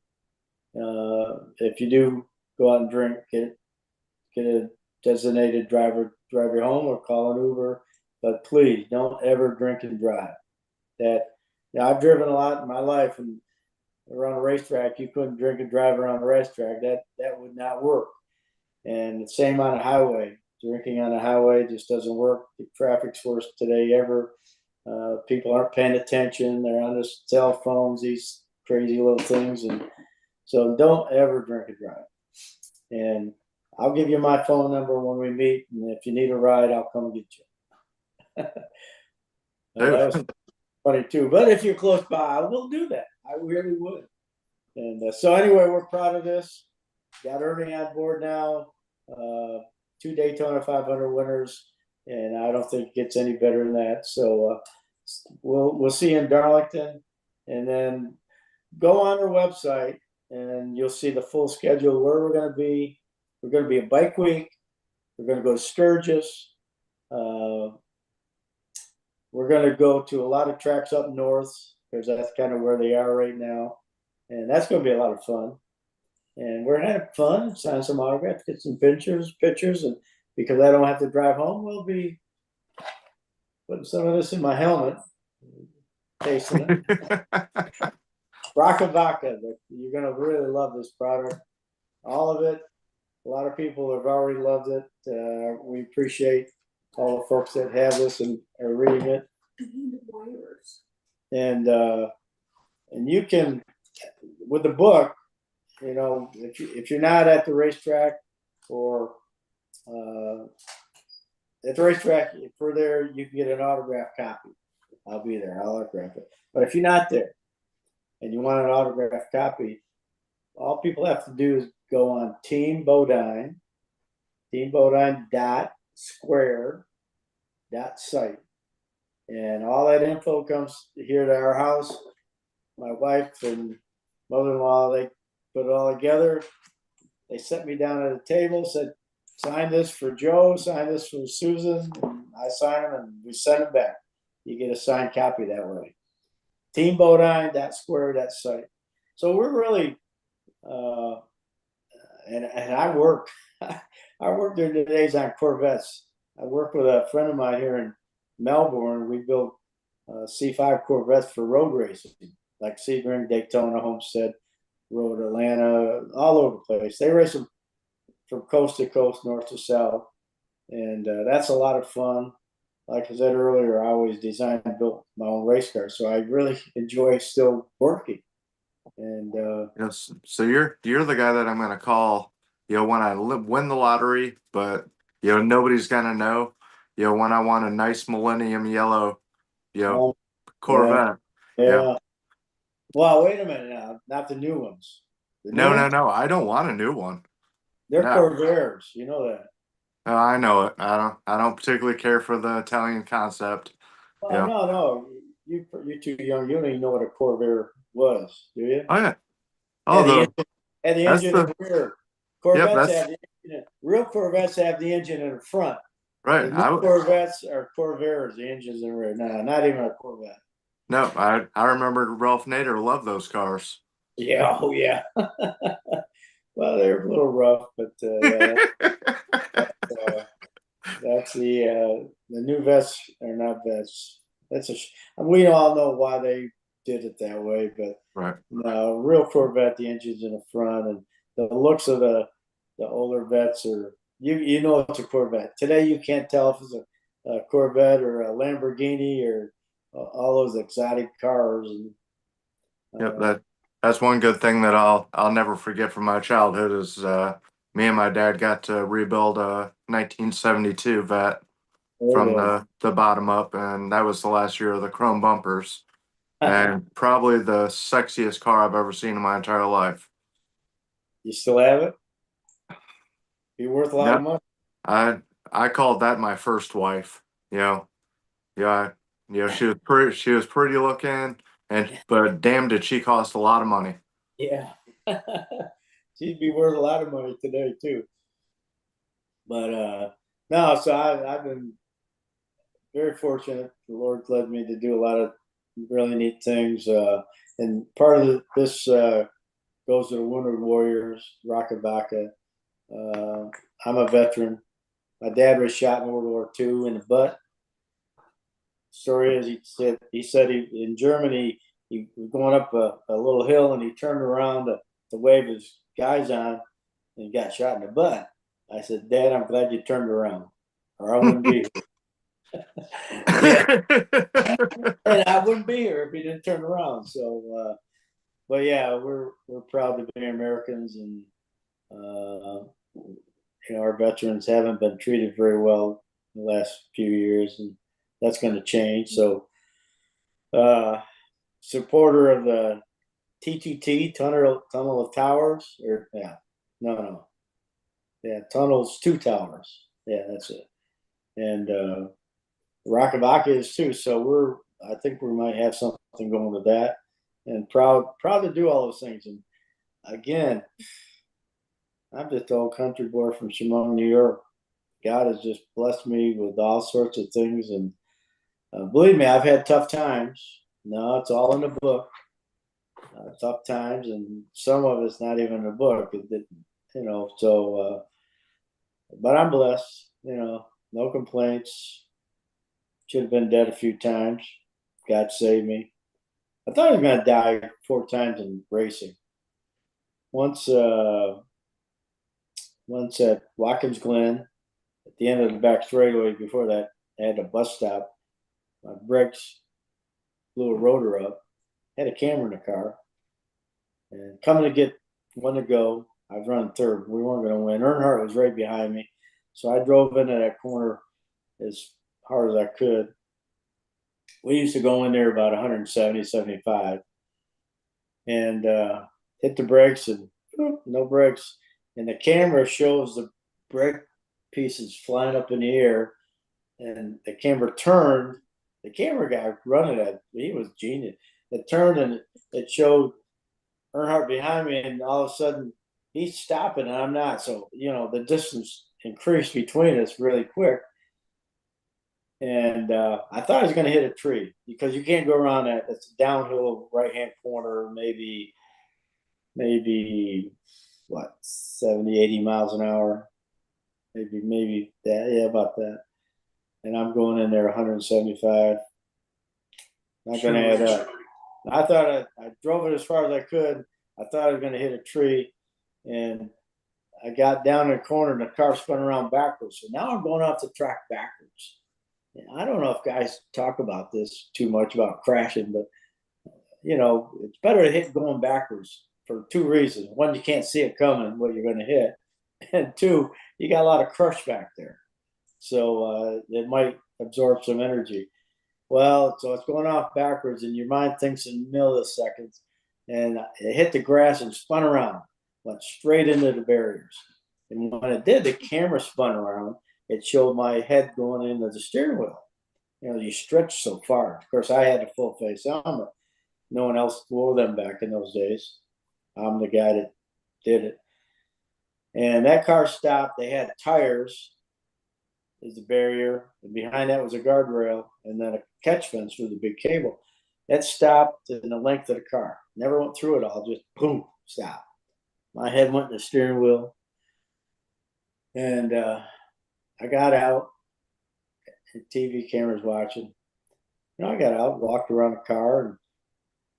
If you do go out and drink, get a designated driver, drive you home, or call an Uber. But please don't ever drink and drive. I've driven a lot in my life, and around a racetrack, you couldn't drink and drive around a racetrack. That would not work. And the same on a highway. Drinking on a highway just doesn't work. The traffic's worse today ever. People aren't paying attention. They're on their cell phones, these crazy little things. And so don't ever drink and drive. And I'll give you my phone number when we meet. And if you need a ride, I'll come get you. That was funny too. But if you're close by, I will do that. I really would. And so anyway, we're proud of this. Got Ernie on board now. 2 Daytona 500 winners, and I don't think it gets any better than that. So we'll see you in Darlington, and then go on our website, and you'll see the full schedule where we're going to be. We're going to be a bike week. We're going to go to Sturgis. We're going to go to a lot of tracks up north because that's kind of where they are right now, and that's going to be a lot of fun. And we're having fun, sign some autographs, get some pictures, and because I don't have to drive home, we'll be putting some of this in my helmet, tasting it. Raka Vodka, you're gonna really love this product, all of it. A lot of people have already loved it. We appreciate all the folks that have this and are reading it. And you can, with the book, you know, if you're not at the racetrack or at the racetrack, if we're there, you can get an autographed copy. I'll be there. I'll autograph it. But if you're not there and you want an autographed copy, all people have to do is go on Team Bodine square.site, and all that info comes here to our house. My wife and mother-in-law, they put it all together. They set me down at a table, said, sign this for Joe, sign this for Susan. And I sign them, and we send it back. You get a signed copy that way. Team Bodine, that square, that site. So we're really, and I work, I work during the days on Corvettes. I work with a friend of mine here in Melbourne. We build C5 Corvettes for road racing, like Sebring, Daytona, Homestead, Road, Atlanta, all over the place. They race them from coast to coast, north to south, and that's a lot of fun. Like I said earlier, I always designed and built my own race car, so I really enjoy still working. And yes, so you're the guy that I'm gonna call. You know, when I win the lottery, but you know nobody's gonna know. You know, when I want a nice Millennium yellow, you know, Corvette. yeah. Well, wait a minute now, not the new ones. No. I don't want a new one. They're No. Corvairs, you know that. Oh, I know it. I don't particularly care for the Italian concept. Well, Yeah. no, you're too young. You don't even know what a Corvair was, do you? Oh yeah. Oh, and the that's engine in the rear. Corvettes Yep, have the engine. Real Corvettes have the engine in the front. right. The new Corvettes are Corvairs. The engine's in the rear. No, not even a Corvette. No, I remember Ralph Nader loved those cars. Yeah, oh yeah. Well, they're a little rough, but yeah, that's the new vests are not vests. We all know why they did it that way, but Right. no, real Corvette, the engine's in the front, and the looks of the older vets are you know it's a Corvette. Today you can't tell if it's a Corvette or a Lamborghini or all those exotic cars. And Yep, that's one good thing that I'll never forget from my childhood is me and my dad got to rebuild a 1972 vet from the bottom up, and that was the last year of the chrome bumpers, and probably the sexiest car I've ever seen in my entire life. You still have it? Be worth a lot Yep. of money. I called that my first wife. You know, yeah, you know she was pretty looking, but damn did she cost a lot of money. Yeah, She'd be worth a lot of money today too. But no, so I've been very fortunate. The Lord's led me to do a lot of really neat things. And part of this goes to the Wounded Warriors, Rakabaka. I'm a veteran. My dad was shot in World War II in the butt. Story is, he said in Germany he was going up a little hill and he turned around to wave his guys on and he got shot in the butt. I said, Dad, I'm glad you turned around, or I wouldn't be here. And I wouldn't be here if he didn't turn around. So, but yeah, we're proud to be Americans, and our veterans haven't been treated very well in the last few years, and that's going to change. So, supporter of the TTT, Tunnel of Towers, or no, Tunnels Two Towers, that's it, and Rakavaka is too. So I think we might have something going with that, and proud to do all those things. And again, I'm just an old country boy from Chemung, New York. God has just blessed me with all sorts of things, and believe me, I've had tough times. No, it's all in the book. Tough times, and some of it's not even in the book. So, but I'm blessed. No complaints. Should have been dead a few times. God saved me. I thought I was going to die 4 times in racing. Once at Watkins Glen, at the end of the back straightaway. Before that, I had a bus stop. My brakes blew a rotor up. Had a camera in the car. And coming to get one to go, I was running third. We weren't going to win. Earnhardt was right behind me. So I drove into that corner as hard as I could. We used to go in there about 170, 75 and hit the brakes and no brakes. And the camera shows the brake pieces flying up in the air, and the camera turned. The camera guy running it, he was genius. It turned and it showed Earnhardt behind me, and all of a sudden he's stopping and I'm not. So, the distance increased between us really quick. And I thought I was going to hit a tree because you can't go around that. It's a downhill right-hand corner, maybe what, 70, 80 miles an hour, maybe that, about that. And I'm going in there 175. Not going to add up. I thought I drove it as far as I could. I thought I was going to hit a tree, and I got down in the corner and the car spun around backwards. So now I'm going off the track backwards. I don't know if guys talk about this too much about crashing, but it's better to hit going backwards for 2 reasons. One, you can't see it coming, what you're going to hit. And 2, you got a lot of crush back there. So it might absorb some energy. Well, so it's going off backwards and your mind thinks in milliseconds, and it hit the grass and spun around, went straight into the barriers. And when it did, the camera spun around. It showed my head going into the steering wheel. You stretch so far. Of course, I had a full face helmet. No one else wore them back in those days. I'm the guy that did it. And that car stopped. They had tires as the barrier, and behind that was a guardrail, and then a catch fence with a big cable. That stopped in the length of the car. Never went through it all. Just boom, stop. My head went in the steering wheel, and I got out. The TV cameras watching. I got out, walked around the car, and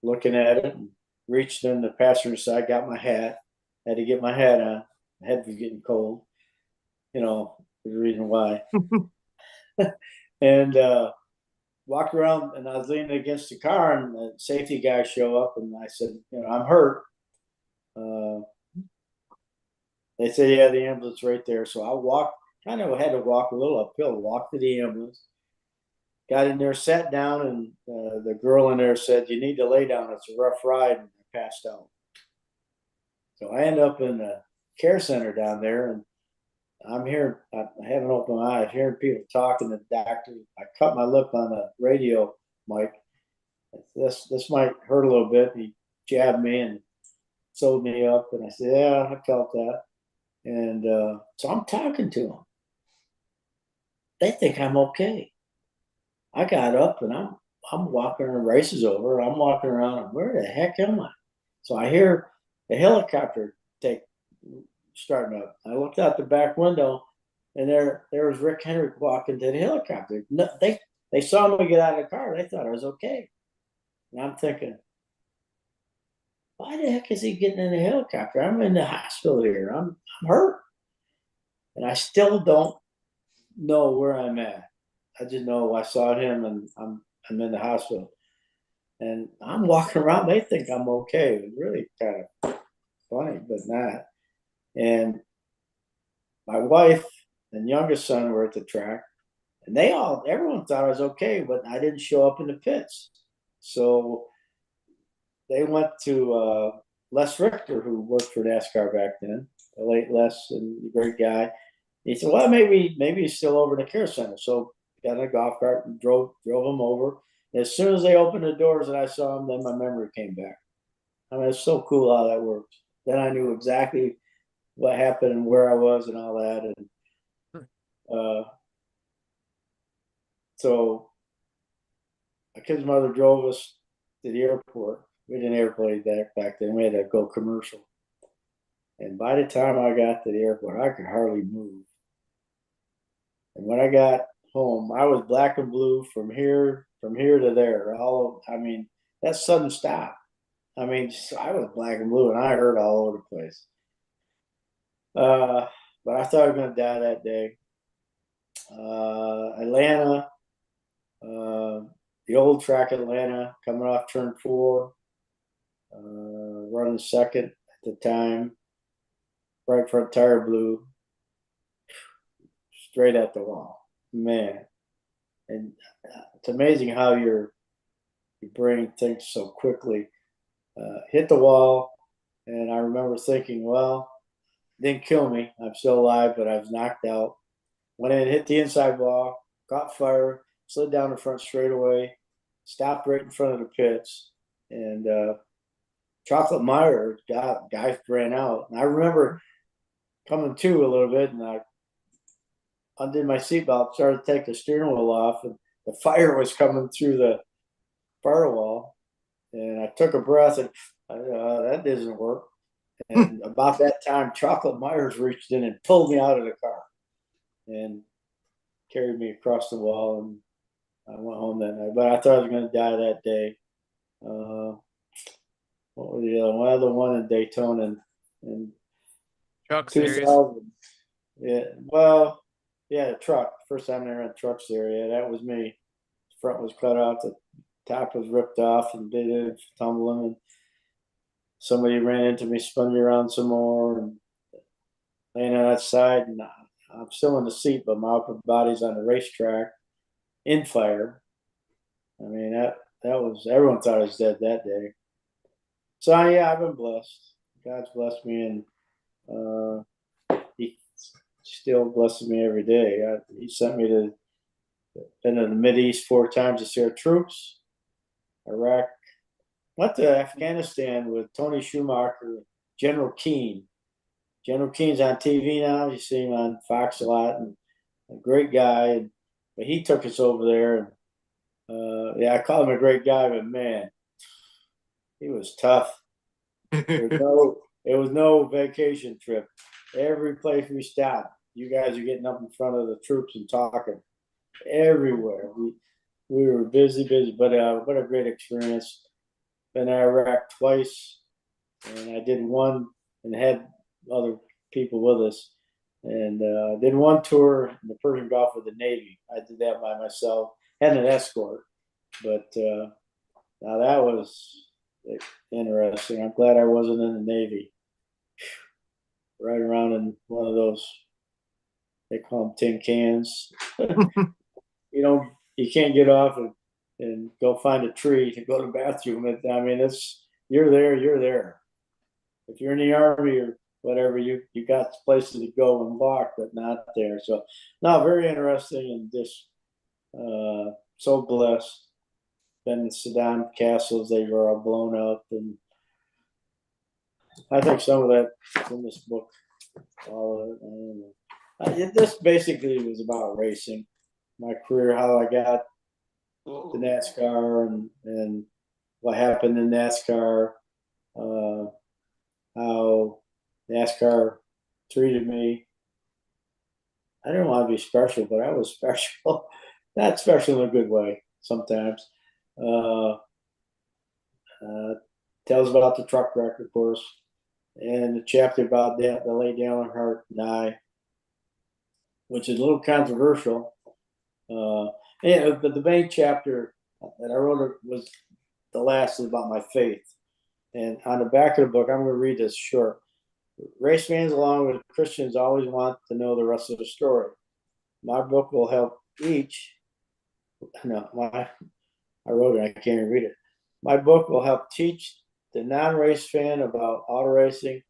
looking at it, and reached in the passenger side, got my hat. Had to get my hat on. My head was getting cold. There's a reason why. And walked around, and I was leaning against the car, and the safety guy show up, and I said, I'm hurt. They said, yeah, the ambulance right there. So I kind of had to walk a little uphill, walk to the ambulance, got in there, sat down, and the girl in there said, you need to lay down. It's a rough ride, and I passed out. So I end up in the care center down there, and I haven't opened my eyes, hearing people talking to the doctor. I cut my lip on the radio mic. This might hurt a little bit. He jabbed me, and sewed me up, and I said, yeah, I felt that. And so I'm talking to them. They think I'm okay. I got up and I'm walking, the race is over. I'm walking around, and where the heck am I? So I hear the helicopter starting up. I looked out the back window, and there was Rick Henry walking to the helicopter. No, they saw me get out of the car. They thought I was okay. And I'm thinking, why the heck is he getting in the helicopter? I'm in the hospital here. I'm hurt. And I still don't know where I'm at. I just know I saw him and I'm in the hospital. And I'm walking around, they think I'm okay. It was really kind of funny, but not. And my wife and youngest son were at the track, and everyone thought I was okay, but I didn't show up in the pits. So they went to Les Richter, who worked for NASCAR back then, the late Les, and a great guy. He said, well, maybe he's still over in the care center. So got in a golf cart and drove him over. And as soon as they opened the doors and I saw him, then my memory came back. I mean, it's so cool how that works. Then I knew exactly what happened and where I was and all that. And so my kid's mother drove us to the airport. We didn't airplane back then. We had to go commercial. And by the time I got to the airport, I could hardly move. And when I got home, I was black and blue from here to there. That sudden stop. I I was black and blue, and I hurt all over the place. But I thought I was going to die that day. Atlanta, the old track Atlanta, coming off turn 4, running second at the time. Right front tire blew, straight at the wall, man. And it's amazing how your brain thinks so quickly. Hit the wall, and I remember thinking, well, didn't kill me. I'm still alive, but I was knocked out. Went in, hit the inside wall, caught fire, slid down the front straightaway, stopped right in front of the pits, and Chocolate Meyer, guys ran out. And I remember coming to a little bit, and I undid my seatbelt, started to take the steering wheel off, and the fire was coming through the firewall. And I took a breath, and that doesn't work. And about that time, Chocolate Myers reached in and pulled me out of the car and carried me across the wall, and I went home that night. But I thought I was going to die that day. What was the other one? Well, the one in Daytona and Truck series. 2000. Yeah, well, yeah, the truck. First time they ran truck series. Yeah, that was me. The front was cut off, the top was ripped off, and they did tumbling. And somebody ran into me, spun me around some more, and laying on that side. And I'm still in the seat, but my upper body's on the racetrack in fire. I mean, that was, everyone thought I was dead that day. So yeah, I've been blessed. God's blessed me, and he still blesses me every day. He sent me to been in the Mideast 4 times to see our troops. Iraq, went to Afghanistan with Tony Schumacher, General Keane. General Keene's on TV now. You see him on Fox a lot, and a great guy. But he took us over there, and yeah, I call him a great guy, but man, he was tough. It was no vacation trip. Every place we stopped, you guys are getting up in front of the troops and talking everywhere. We were busy, but what a great experience. Been to Iraq twice, and I did one and had other people with us, and did one tour in the Persian Gulf with the Navy. I did that by myself, had an escort, but now that was interesting. I'm glad I wasn't in the Navy. Right around in one of those, they call them tin cans. You can't get off and go find a tree to go to the bathroom. I mean, you're there. If you're in the Army or whatever, you got places to go and walk, but not there. So, no, very interesting, and just so blessed. Been to Saddam castles, they were all blown up, and I think some of that's in this book. All of it. I don't know. This basically was about racing, my career, how I got to NASCAR, and what happened in NASCAR, how NASCAR treated me. I didn't want to be special, but I was special. Not special in a good way sometimes. Uh, tells about the truck wreck, of course, and the chapter about the late Dale Earnhardt and I, which is a little controversial. But the main chapter that I wrote was the last is about my faith. And on the back of the book, I'm going to read this short. Race fans, along with Christians, always want to know the rest of the story. My book will help each. No, I wrote it. I can't even read it. My book will help teach the non-race fan about auto racing,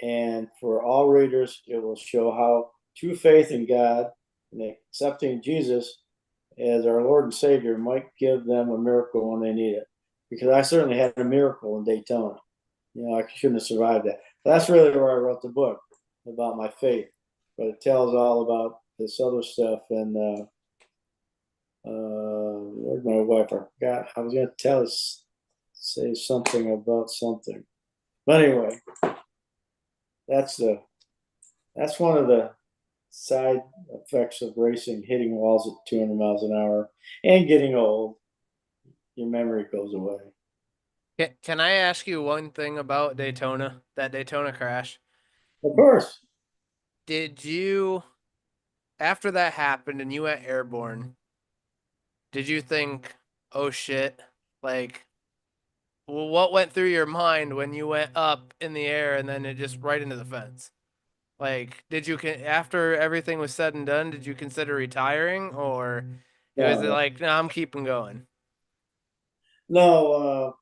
and for all readers, it will show how true faith in God and accepting Jesus as our Lord and Savior might give them a miracle when they need it. Because I certainly had a miracle in Daytona. I shouldn't have survived that. But that's really where I wrote the book, about my faith. But it tells all about this other stuff. And where's my wife? I forgot. I was going to say something about something. But anyway, that's one of the side effects of racing, hitting walls at 200 miles an hour and getting old. Your memory goes away. Can I ask you one thing about Daytona, that Daytona crash? Of course. Did you, after that happened and you went airborne, did you think, oh shit, like, well, what went through your mind when you went up in the air and then it just right into the fence? Like, after everything was said and done, did you consider retiring, or was it No, like, no, I'm keeping going? no,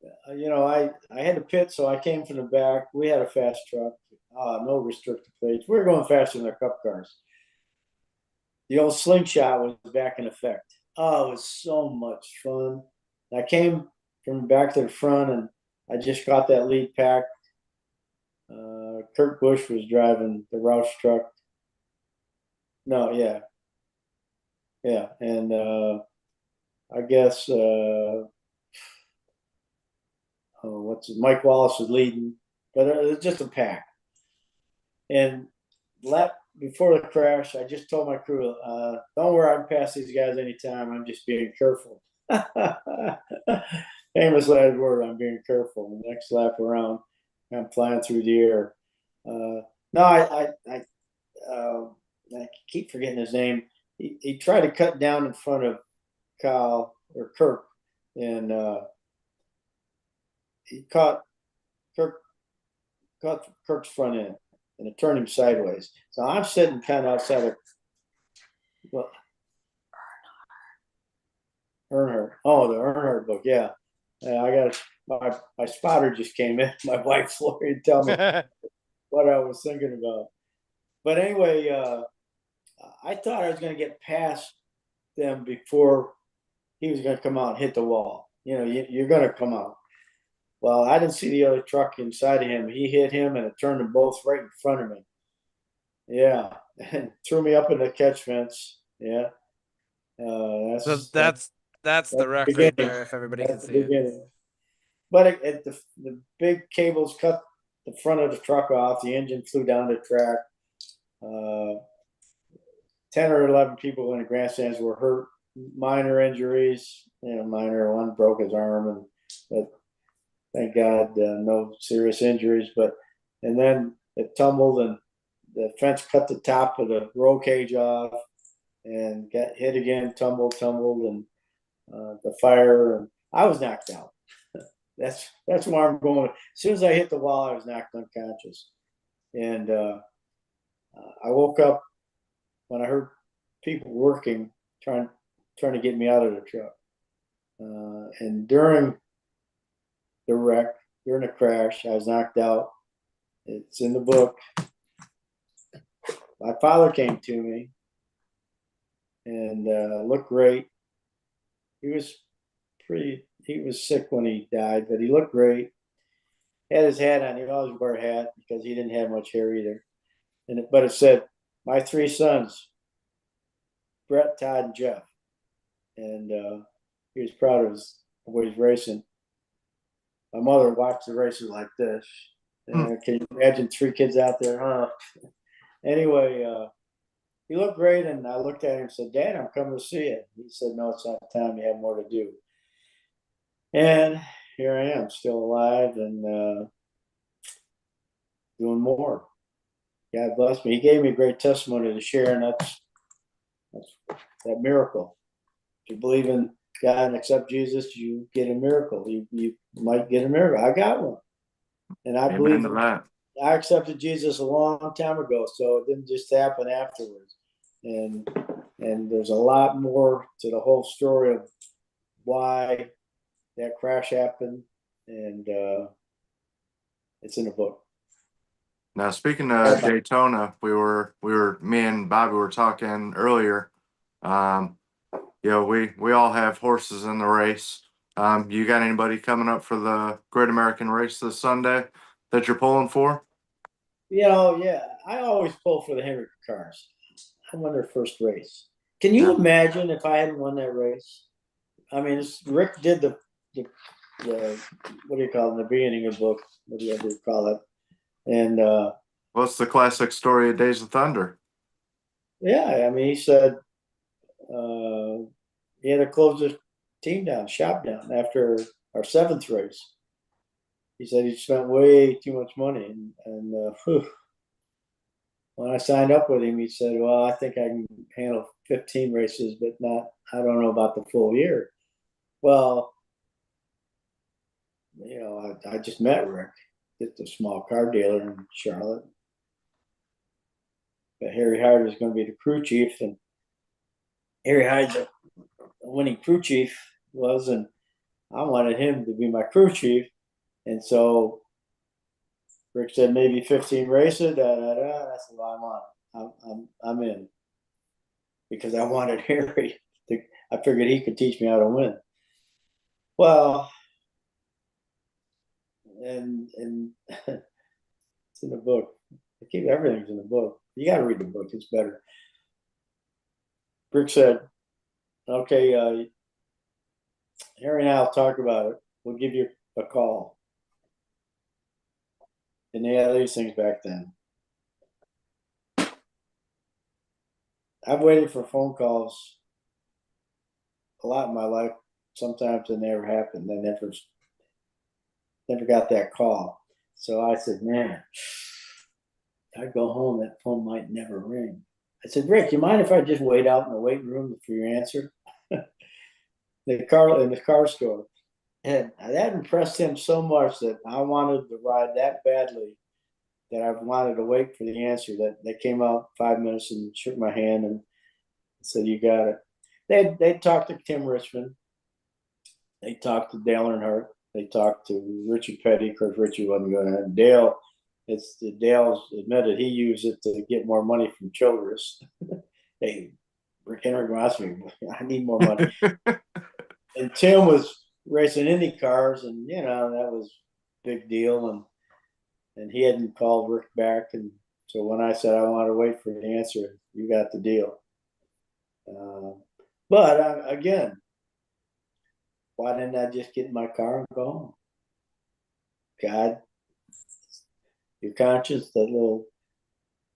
I had to pit, so I came from the back. We had a fast truck, no restrictor plates. We were going faster than our cup cars. The old slingshot was back in effect. Oh, it was so much fun. I came from the back to the front, and I just got that lead pack. Kurt Busch was driving the Roush truck. No, yeah, and I guess Mike Wallace was leading, but it was just a pack. And lap before the crash, I just told my crew, "Don't worry, I can pass these guys anytime. I'm just being careful." Famous last word. I'm being careful. The next lap around, I'm flying through the air. No, I keep forgetting his name. He tried to cut down in front of Kyle or Kirk, and he caught Kirk's front end, and it turned him sideways. So I'm sitting kind of outside of Earnhardt. Oh, the Earnhardt book, yeah. I got my spotter just came in. My wife Lori to tell me what I was thinking about. But anyway, I thought I was going to get past them before he was going to come out and hit the wall. You're going to come out. Well, I didn't see the other truck inside of him. He hit him, and it turned them both right in front of me. Yeah, and threw me up in the catch fence. Yeah, So that's the wreck right there. If everybody can see it. But the big cables cut the front of the truck off. The engine flew down the track. 10 or 11 people in the grandstands were hurt. Minor injuries. Minor. One broke his arm, but thank God, no serious injuries. And then it tumbled, and the fence cut the top of the roll cage off, and got hit again. Tumbled, and the fire. And I was knocked out. That's where I'm going. As soon as I hit the wall, I was knocked unconscious, and I woke up when I heard people working, trying to get me out of the truck. And during the wreck, during the crash, I was knocked out. It's in the book. My father came to me and looked great. He was sick when he died, but he looked great. had his hat on. He always wore a hat because he didn't have much hair either. But it said, "My three sons, Brett, Todd, and Geoff." And he was proud of the way he's racing. My mother watched the races like this. Can you imagine three kids out there, huh? Anyway, he looked great, and I looked at him and said, "Dad, I'm coming to see you." He said, "No, it's not time. You have more to do." And here I am, still alive and doing more. God bless me. He gave me great testimony to share, and that's that miracle. If you believe in God and accept Jesus, you get a miracle. You might get a miracle. I got one. And I Amen believe to that. I accepted Jesus a long time ago, so it didn't just happen afterwards. And there's a lot more to the whole story of why that crash happened, and it's in the book. Now, speaking of Daytona, me and Bobby were talking earlier. We all have horses in the race. You got anybody coming up for the Great American Race this Sunday that you're pulling for? Yeah, I always pull for the Hendrick cars. I won their first race. Can you imagine if I hadn't won that race? I mean, Rick did the what do you call it in the beginning of the book? What do you ever call it? And what's the classic story of Days of Thunder? Yeah, I mean, he said he had to close his team down, shop down after our seventh race. He said he spent way too much money, and when I signed up with him, he said, "Well, I think I can handle 15 races, but I don't know about the full year." Well, I just met Rick at the small car dealer in Charlotte. But Harry Hyde is going to be the crew chief, and Harry Hyde's a winning crew chief was, and I wanted him to be my crew chief. And so Rick said maybe 15 races. That's what I want. I'm in because I wanted Harry. I figured he could teach me how to win. Well, and it's in the book. I keep everything's in the book. You got to read the book. It's better. Rick said, "Okay, Harry and I'll talk about it. We'll give you a call." And they had these things back then. I've waited for phone calls a lot in my life. Sometimes they never happened. They never got that call. So I said, "Man, I'd go home. That phone might never ring." I said, "Rick, you mind if I just wait out in the waiting room for your answer?" In the car store. And that impressed him so much that I wanted to ride that badly that I wanted to wait for the answer. That they came out 5 minutes and shook my hand and said, "You got it." They talked to Tim Richmond. They talked to Dale Earnhardt. They talked to Richie Petty because Richie wasn't going to. Dale's admitted he used it to get more money from Childress. Hey, Rick Henry wants me. I need more money. And Tim was racing Indy cars, and that was a big deal. And he hadn't called Rick back, and so when I said I want to wait for the answer, you got the deal. But again, why didn't I just get in my car and go home? God, your conscience, that little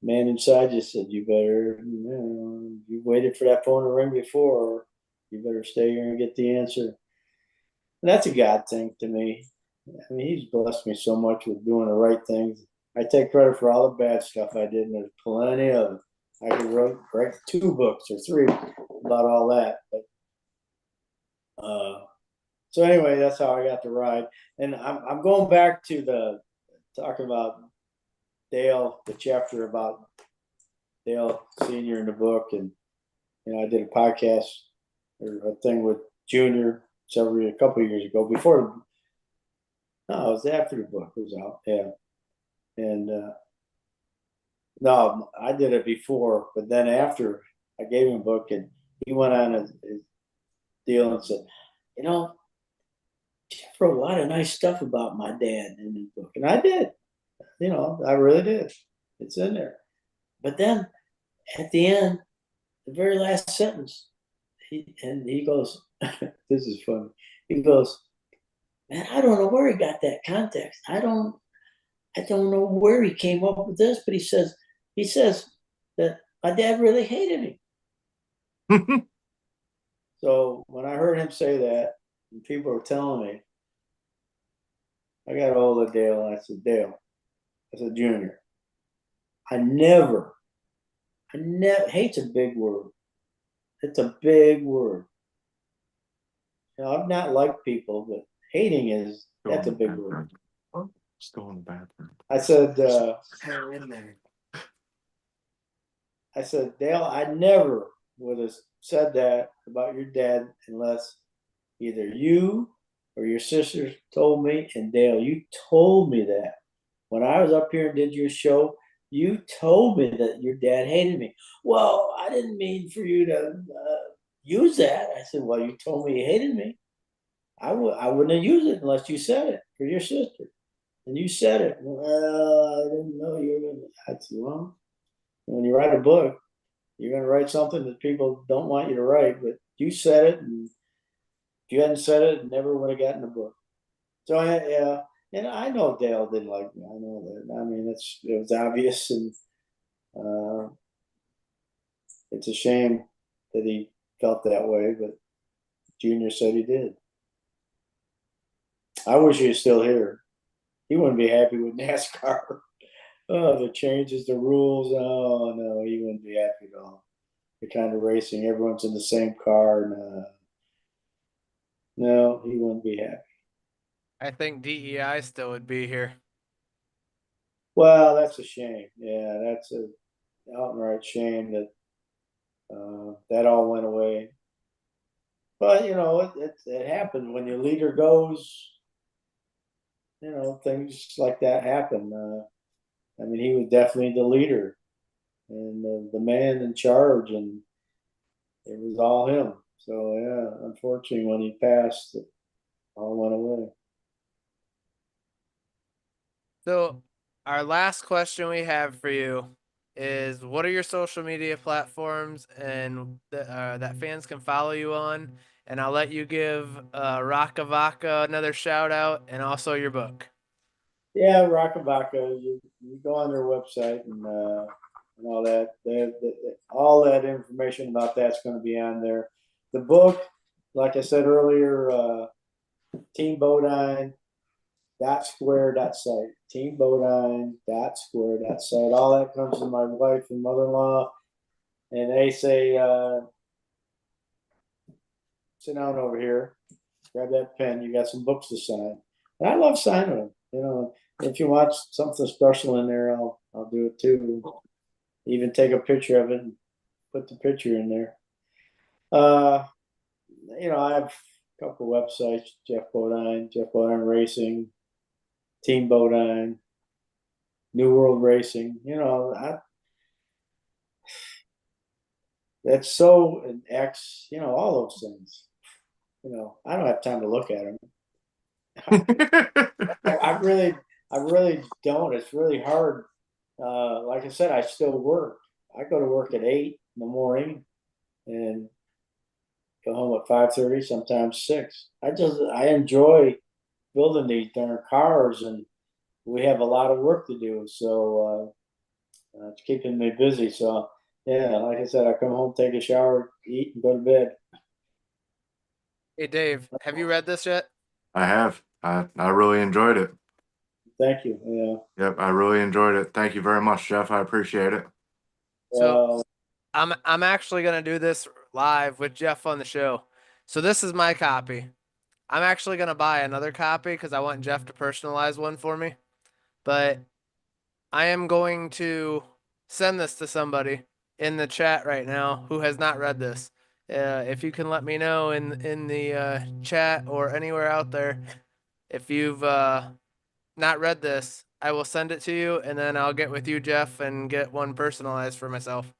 man inside you said, "You better, you waited for that phone to ring before. You better stay here and get the answer." And that's a God thing to me. I mean, he's blessed me so much with doing the right things. I take credit for all the bad stuff I did, and there's plenty of it. I could write 2 books or 3 about all that. But so anyway, that's how I got to ride. And I'm going back to talking about Dale, the chapter about Dale Senior in the book, and I did a podcast or a thing with Junior a couple of years ago. No, it was after the book was out. Yeah, and no, I did it before, but then after I gave him a book, and he went on his deal and said, Jeff wrote a lot of nice stuff about my dad in his book, and I did. I really did. It's in there. But then at the end, the very last sentence, he goes, "This is funny." He goes, "Man, I don't know where he got that context. I don't know where he came up with this, but he says that my dad really hated me." So when I heard him say that, and people were telling me, I got a hold of Dale and I said, "Dale," I said, "Junior, hate's a big word. It's a big word. I've not liked people, but hating that's a big word." Still in the bathroom. I said, In there. "Dale, I never would have said that about your dad unless either you or your sisters told me." And Dale, you told me that when I was up here and did your show. You told me that your dad hated me. "Well, I didn't mean for you to use that." I said, "Well, you told me he hated me. I wouldn't have used it unless you said it for your sister. And you said it." "Well, I didn't know you were going to." I said, "Well, when you write a book, you're going to write something that people don't want you to write, but you said it, and if you hadn't said it, it never would have gotten the book." So yeah, and I know Dale didn't like me. I know that. I mean, it was obvious, and uh, it's a shame that he felt that way. But Junior said he did. I wish he was still here. He wouldn't be happy with NASCAR. Oh, the changes, the rules. Oh no, he wouldn't be happy at all. The kind of racing, everyone's in the same car. No, he wouldn't be happy. I think DEI still would be here. Well, that's a shame. Yeah, that's a outright shame that that all went away. But it happened when your leader goes. Things like that happen. I mean, he was definitely the leader and the man in charge, and it was all him. So yeah, unfortunately, when he passed, it all went away. So, our last question we have for you is, what are your social media platforms and that fans can follow you on? And I'll let you give Raka Vaka another shout out and also your book. Yeah, Rockabaka, you go on their website and all that. All that information about that's going to be on there. The book, like I said earlier, Team Bodine .square.site. Team Bodine .square.site. All that comes from my wife and mother-in-law, and they say, "Sit down over here, grab that pen. You got some books to sign." And I love signing them. If you want something special in there, I'll do it too. Even take a picture of it and put the picture in there. Uh, I have a couple websites: Geoff Bodine Racing, Team Bodine, New World Racing. That's so an X. All those things. I don't have time to look at them. I really don't. It's really hard. Like I said, I still work. I go to work at 8 in the morning and go home at 5:30, sometimes 6. I enjoy building these darn cars, and we have a lot of work to do. So it's keeping me busy. So yeah, like I said, I come home, take a shower, eat, and go to bed. Hey, Dave, have you read this yet? I have. I really enjoyed it. Thank you. Yeah. Yep, I really enjoyed it. Thank you very much, Geoff. I appreciate it. So, I'm actually gonna do this live with Geoff on the show. So this is my copy. I'm actually gonna buy another copy because I want Geoff to personalize one for me. But I am going to send this to somebody in the chat right now who has not read this. If you can let me know in the chat or anywhere out there if you've not read this, I will send it to you, and then I'll get with you, Geoff, and get one personalized for myself.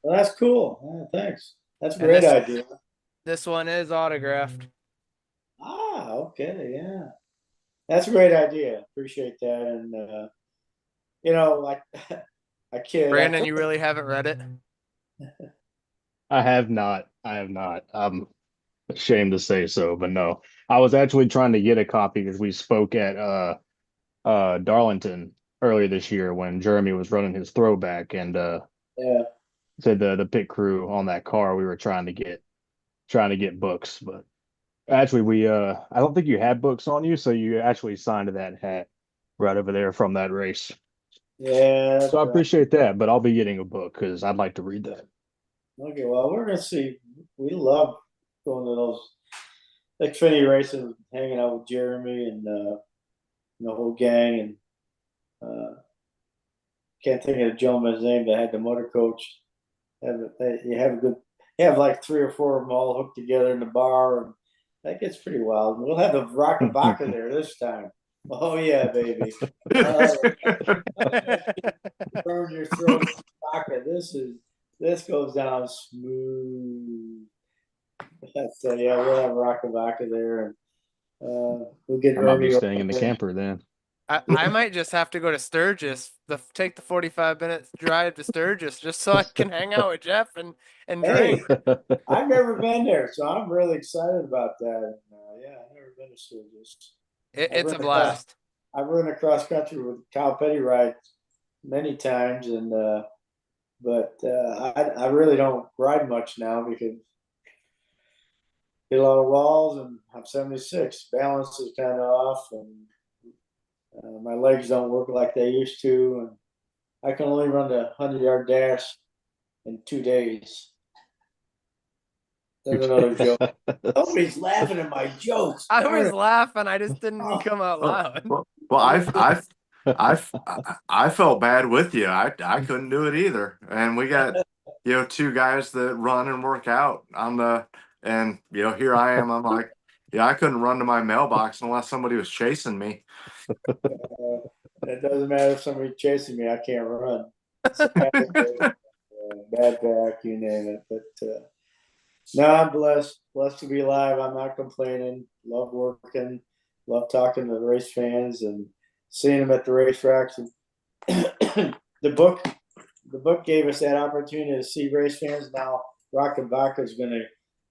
Well, that's cool. Thanks. That's a And great idea. this one is autographed. Ah, Okay, yeah. That's a great idea. Appreciate that. And like I kid. Brandon, you really haven't read it? I have not. I have not. I'm ashamed to say so, but no. I was actually trying to get a copy because we spoke at Darlington earlier this year when Jeremy was running his throwback and Yeah. said the pit crew on that car we were trying to get books, but actually we I don't think you had books on you, so you actually signed that hat right over there from that race. Yeah, So that's I right. appreciate that, but I'll be getting a book because I'd like to read that. Okay, well, we're gonna see. We love going to those Xfinity races, hanging out with Jeremy and the whole gang. And can't think of the gentleman's name that had the motor coach. You have a good, you have like 3 or 4 of them all hooked together in the bar, and that gets pretty wild. We'll have the Rockabaka there this time. Oh yeah, baby. Uh, Burn your throat, Baka. This goes down smooth. So yeah, we'll have Rockabaka there, and we'll get I might be Ernie staying in the over. camper then. I might just have to go to Sturgis, take the 45 minutes drive to Sturgis just so I can hang out with Geoff and Hey, drink. I've never been there, so I'm really excited about that. Yeah, I've never been to Sturgis. It's a blast. I've run across country with Kyle Petty ride many times, and but I really don't ride much now because hit a lot of walls, and I'm 76. Balance is kind of off, and my legs don't work like they used to, and I can only run the 100-yard dash in 2 days. There's another joke. Nobody's laughing at my jokes. I Darn was it. laughing. I just didn't come out Well, loud. well, I felt bad with you. I couldn't do it either. And we got, 2 guys that run and work out on and here I am. I'm like, yeah, I couldn't run to my mailbox unless somebody was chasing me. It doesn't matter if somebody's chasing me. I can't run. Bad back, you name it. But no, I'm blessed to be alive. I'm not complaining. Love working. Love talking to the race fans and seeing them at the racetracks. And the book gave us that opportunity to see race fans. Now Rock and Vodka is going to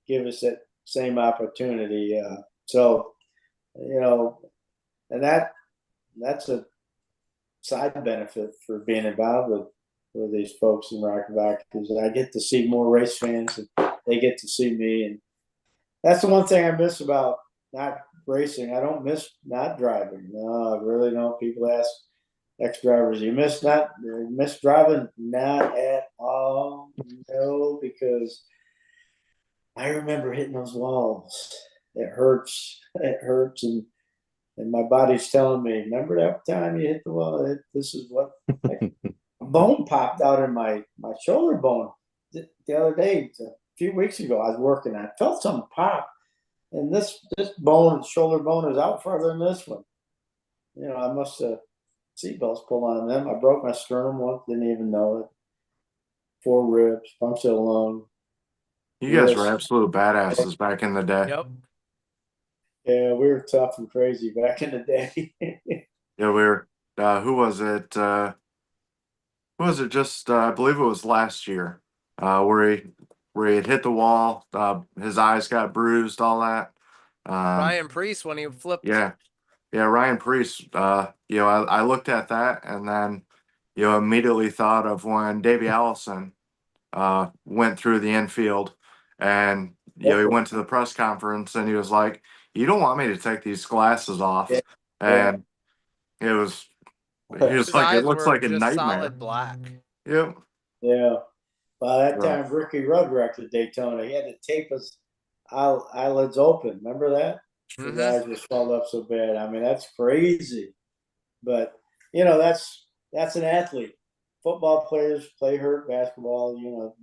give us that same opportunity. So, and that's a side benefit for being involved with these folks in Rock and Vodka because I get to see more race fans and they get to see me. And that's the one thing I miss about not racing. I don't miss not driving. No, I really don't. People ask ex-drivers, you miss driving? Not at all. No, because I remember hitting those walls. It hurts. It hurts, and my body's telling me, remember that time you hit the wall? This is what a bone popped out in my shoulder bone the other day. A few weeks ago, I was working. I felt something pop, and this bone, shoulder bone, is out farther than this one. I must have seatbelts pulled on them. I broke my sternum once, didn't even know it. 4 ribs, punctured a lung. You guys Wrist. were absolute badasses back in the day. Yep. Yeah, we were tough and crazy back in the day. Yeah, we were. Who was it? Who was it? Just I believe it was last year, where he had hit the wall. His eyes got bruised, all that. Ryan Priest when he flipped. Yeah, Ryan Priest. I looked at that and then, immediately thought of when Davey Allison went through the infield, and he went to the press conference and he was like, "You don't want me to take these glasses off," Yeah. and he was His like, "It eyes looks were like a just nightmare." solid black. Yep. Yeah. By that Yeah. time, Ricky Rudd wrecked at Daytona. He had to tape his eyelids open. Remember that? His eyes were swelled up so bad. I mean, that's crazy. But that's an athlete. Football players play hurt. Basketball,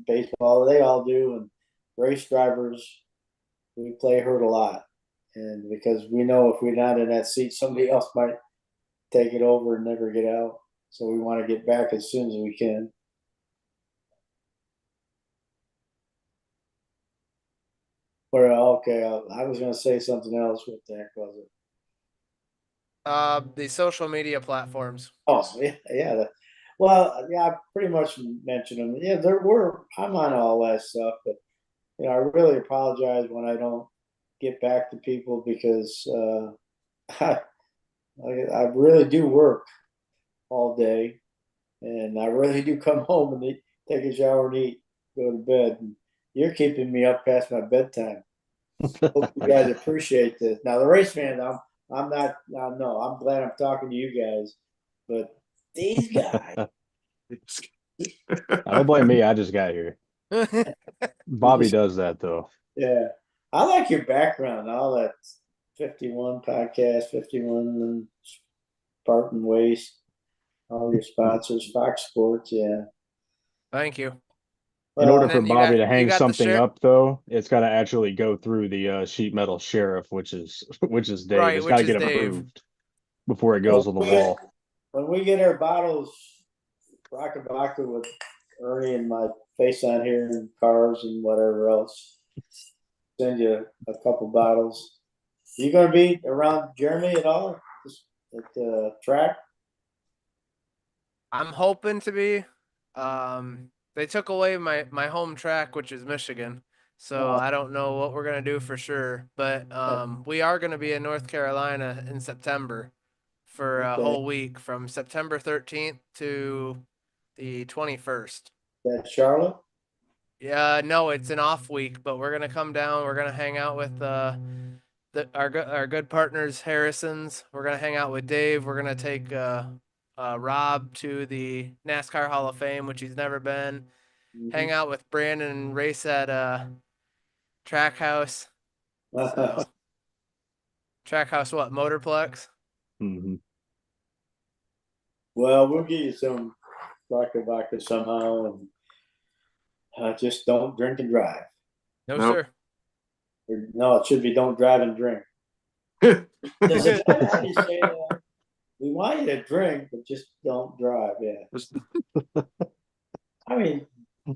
baseball, they all do. And race drivers, we play hurt a lot. And because we know if we're not in that seat, somebody else might take it over and never get out. So we want to get back as soon as we can. We're all okay. I was going to say something else. What the heck was it? The social media platforms. Oh, yeah. Well, yeah, I pretty much mentioned them. Yeah, I'm on all that stuff, but I really apologize when I don't get back to people because I really do work all day, and I really do come home and take a shower and eat, go to bed. And you're keeping me up past my bedtime. Hope you guys appreciate this. Now the race fans, I'm not. No, I'm glad I'm talking to you guys, but these guys. I don't blame me. I just got here. Bobby does that though. Yeah, I like your background. All that 51 podcast, 51 and Spartan Waste, all your sponsors, Fox Sports. Yeah. Thank you. In order Well, for then you Bobby got- to you hang got the something share- up, though, it's got to actually go through the sheet metal sheriff, which is Dave. Right, It's which got to is get Dave. approved before it goes on the wall. when we get our bottles, Rocket Vodka with Ernie and my face on here and cars and whatever else, send you a couple bottles. You gonna be around Jeremy at all at the track? I'm hoping to be. They took away my home track, which is Michigan. So Oh. I don't know what we're gonna do for sure. But we are gonna be in North Carolina in September for a Okay. whole week from September 13th to the 21st. That Charlotte? Yeah, no, it's an off week, but we're gonna come down. We're gonna hang out with our good partners Harrisons. We're gonna hang out with Dave. We're gonna take Rob to the NASCAR Hall of Fame, which he's never been. Hang out with Brandon and race at Trackhouse. So, Trackhouse, what? Motorplex. Mm-hmm. Well, we'll get you some Rocket Vodka somehow, and just don't drink and drive. No, Nope. sir. Or, no, it should be don't drive and drink. Does it actually say that? We want you to drink, but just don't drive. Yeah. Just- I mean,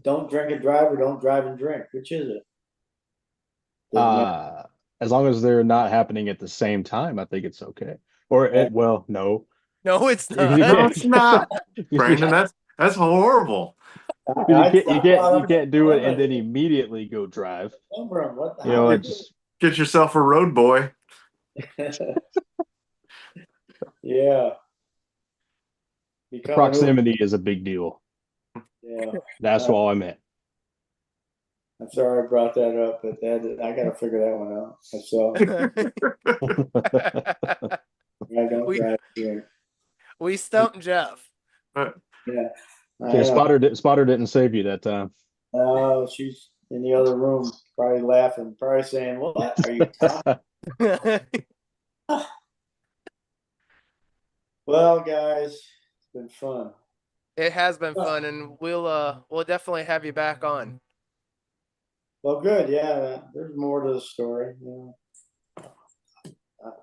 don't drink and drive or don't drive and drink. Which is it? Doesn't matter. As long as they're not happening at the same time, I think it's okay. Well, no. No, it's You not. No, it's not, Brandon. That's horrible. You can't do it and then immediately go drive. What the You know, hell? it's Get yourself a road boy. Yeah. Become proximity is a big deal. Yeah. That's all I meant. I'm sorry I brought that up, but I got to figure that one out myself. I don't We- drive drink. We stumped Jeff. Yeah. I Okay, know. Spotter didn't save you that time. Oh, she's in the other room, probably laughing, probably saying, "What are you talking?" Well, guys, it's been fun. It has been fun, and we'll definitely have you back on. Well, good. Yeah, there's more to the story.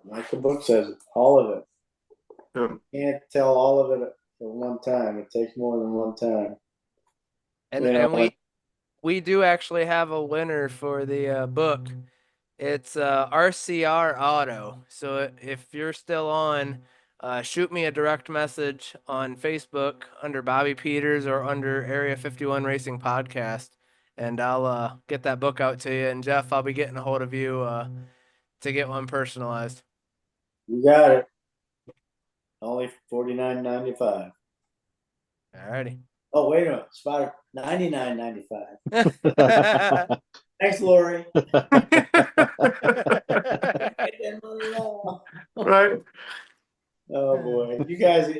Like the book says, all of it. Yep. Can't tell all of it at one time. It takes more than one time. And we do actually have a winner for the book. It's RCR Auto. So if you're still on, shoot me a direct message on Facebook under Bobby Peters or under Area 51 Racing Podcast, and I'll get that book out to you. And Jeff, I'll be getting a hold of you to get one personalized. You got it. Only $49.95. Alrighty. Oh, wait a minute. Spotter, $99.95. Thanks, Lori. Right. Oh boy, you guys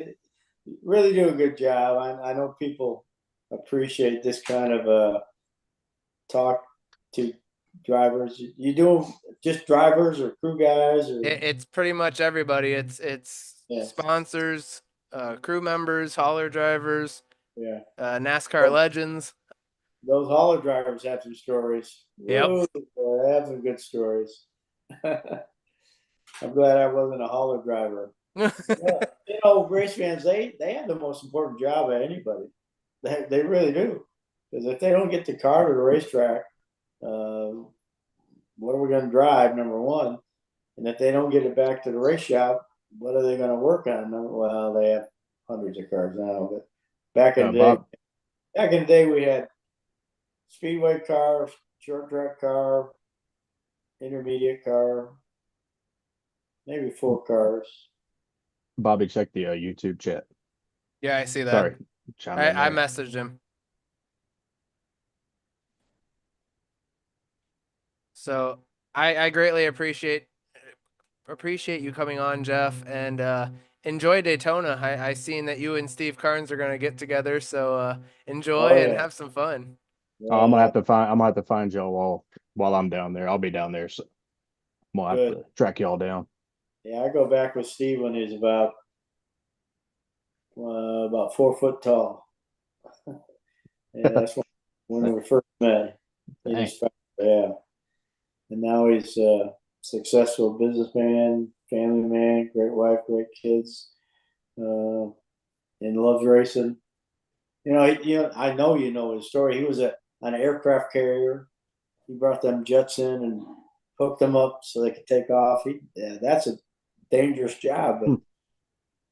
really do a good job. I know people appreciate this kind of talk to drivers. You do just drivers or crew guys or It's pretty much everybody. It's Yeah. sponsors, crew members, hauler drivers, yeah. NASCAR legends. Those hauler drivers have some stories. Yep. Whoa, boy, they have some good stories. I'm glad I wasn't a hauler driver. Yeah, race fans, they have the most important job of anybody. They really do. Because if they don't get the car to the racetrack, what are we going to drive? Number one, and if they don't get it back to the race shop, what are they going to work on? Well, they have hundreds of cars now, but back in the day, Bob, we had speedway car, short track car, intermediate car, maybe 4 cars. Bobby, check the YouTube chat. Yeah, I see that. Sorry, chime in I there. messaged him. So I greatly appreciate you coming on, Geoff, and enjoy Daytona. I seen that you and Steve Carnes are gonna get together, so enjoy Oh, and yeah. have some fun. Oh, I'm gonna Yeah, have to find y'all while I'm down there. I'll be down there, so I'm gonna have good. to track y'all down. Yeah, I go back with Steve when he's about 4 foot tall. Yeah, that's when we first met. He Dang. was, yeah, and now he's a successful businessman, family man, great wife, great kids, and loves racing. I know you know his story. He was an aircraft carrier. He brought them jets in and hooked them up so they could take off. That's a dangerous job, but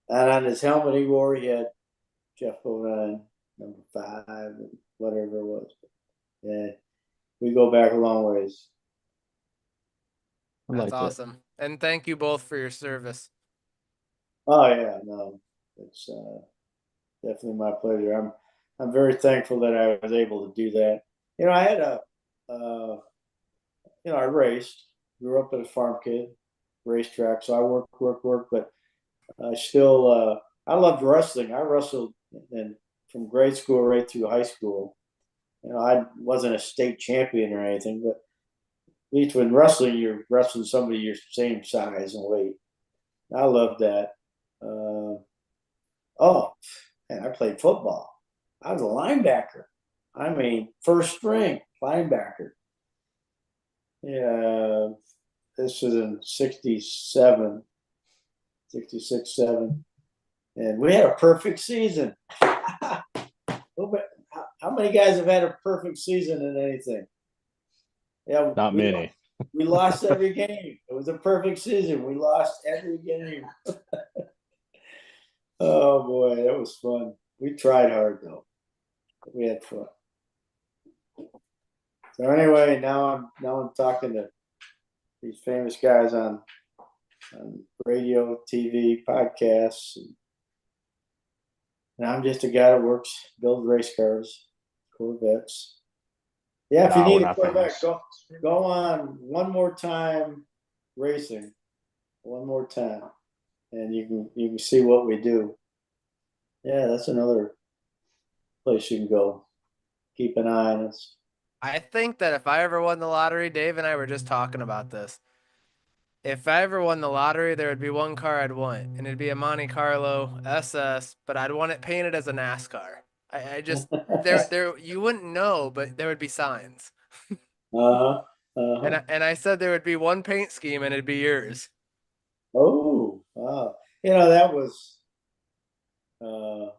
and on his helmet he wore, he had Geoff Bodine, number 5, and whatever it was. Yeah, we go back a long ways. I That's like that. awesome. And thank you both for your service. Oh yeah, no, it's definitely my pleasure. I'm very thankful that I was able to do that. I had I raced, grew up as a farm kid, racetrack, so I worked, but I still I loved wrestling. I wrestled and from grade school right through high school. I wasn't a state champion or anything, but at least when wrestling, you're wrestling somebody your same size and weight. I loved that. Oh, and I played football. I was a linebacker. I mean, first string linebacker. Yeah, this was in 67, 66, 7. And we had a perfect season. How many guys have had a perfect season in anything? Yeah, Not many. We lost every game. It was a perfect season. We lost every game. Oh boy, that was fun. We tried hard though. We had fun. So anyway, now I'm talking to these famous guys on radio, TV, podcasts, and I'm just a guy that builds race cars, Corvettes. Yeah, if you No, we're need a not Corvette, famous. go on One More Time Racing, one more time, and you can see what we do. Yeah, that's another place you can go. Keep an eye on us. I think that if I ever won the lottery, Dave and I were just talking about this. If I ever won the lottery, there would be one car I'd want, and it'd be a Monte Carlo SS, but I'd want it painted as a NASCAR. I just there you wouldn't know, but there would be signs. Uh-huh. Uh-huh. And I said there would be one paint scheme, and it'd be yours. Oh, wow. That was that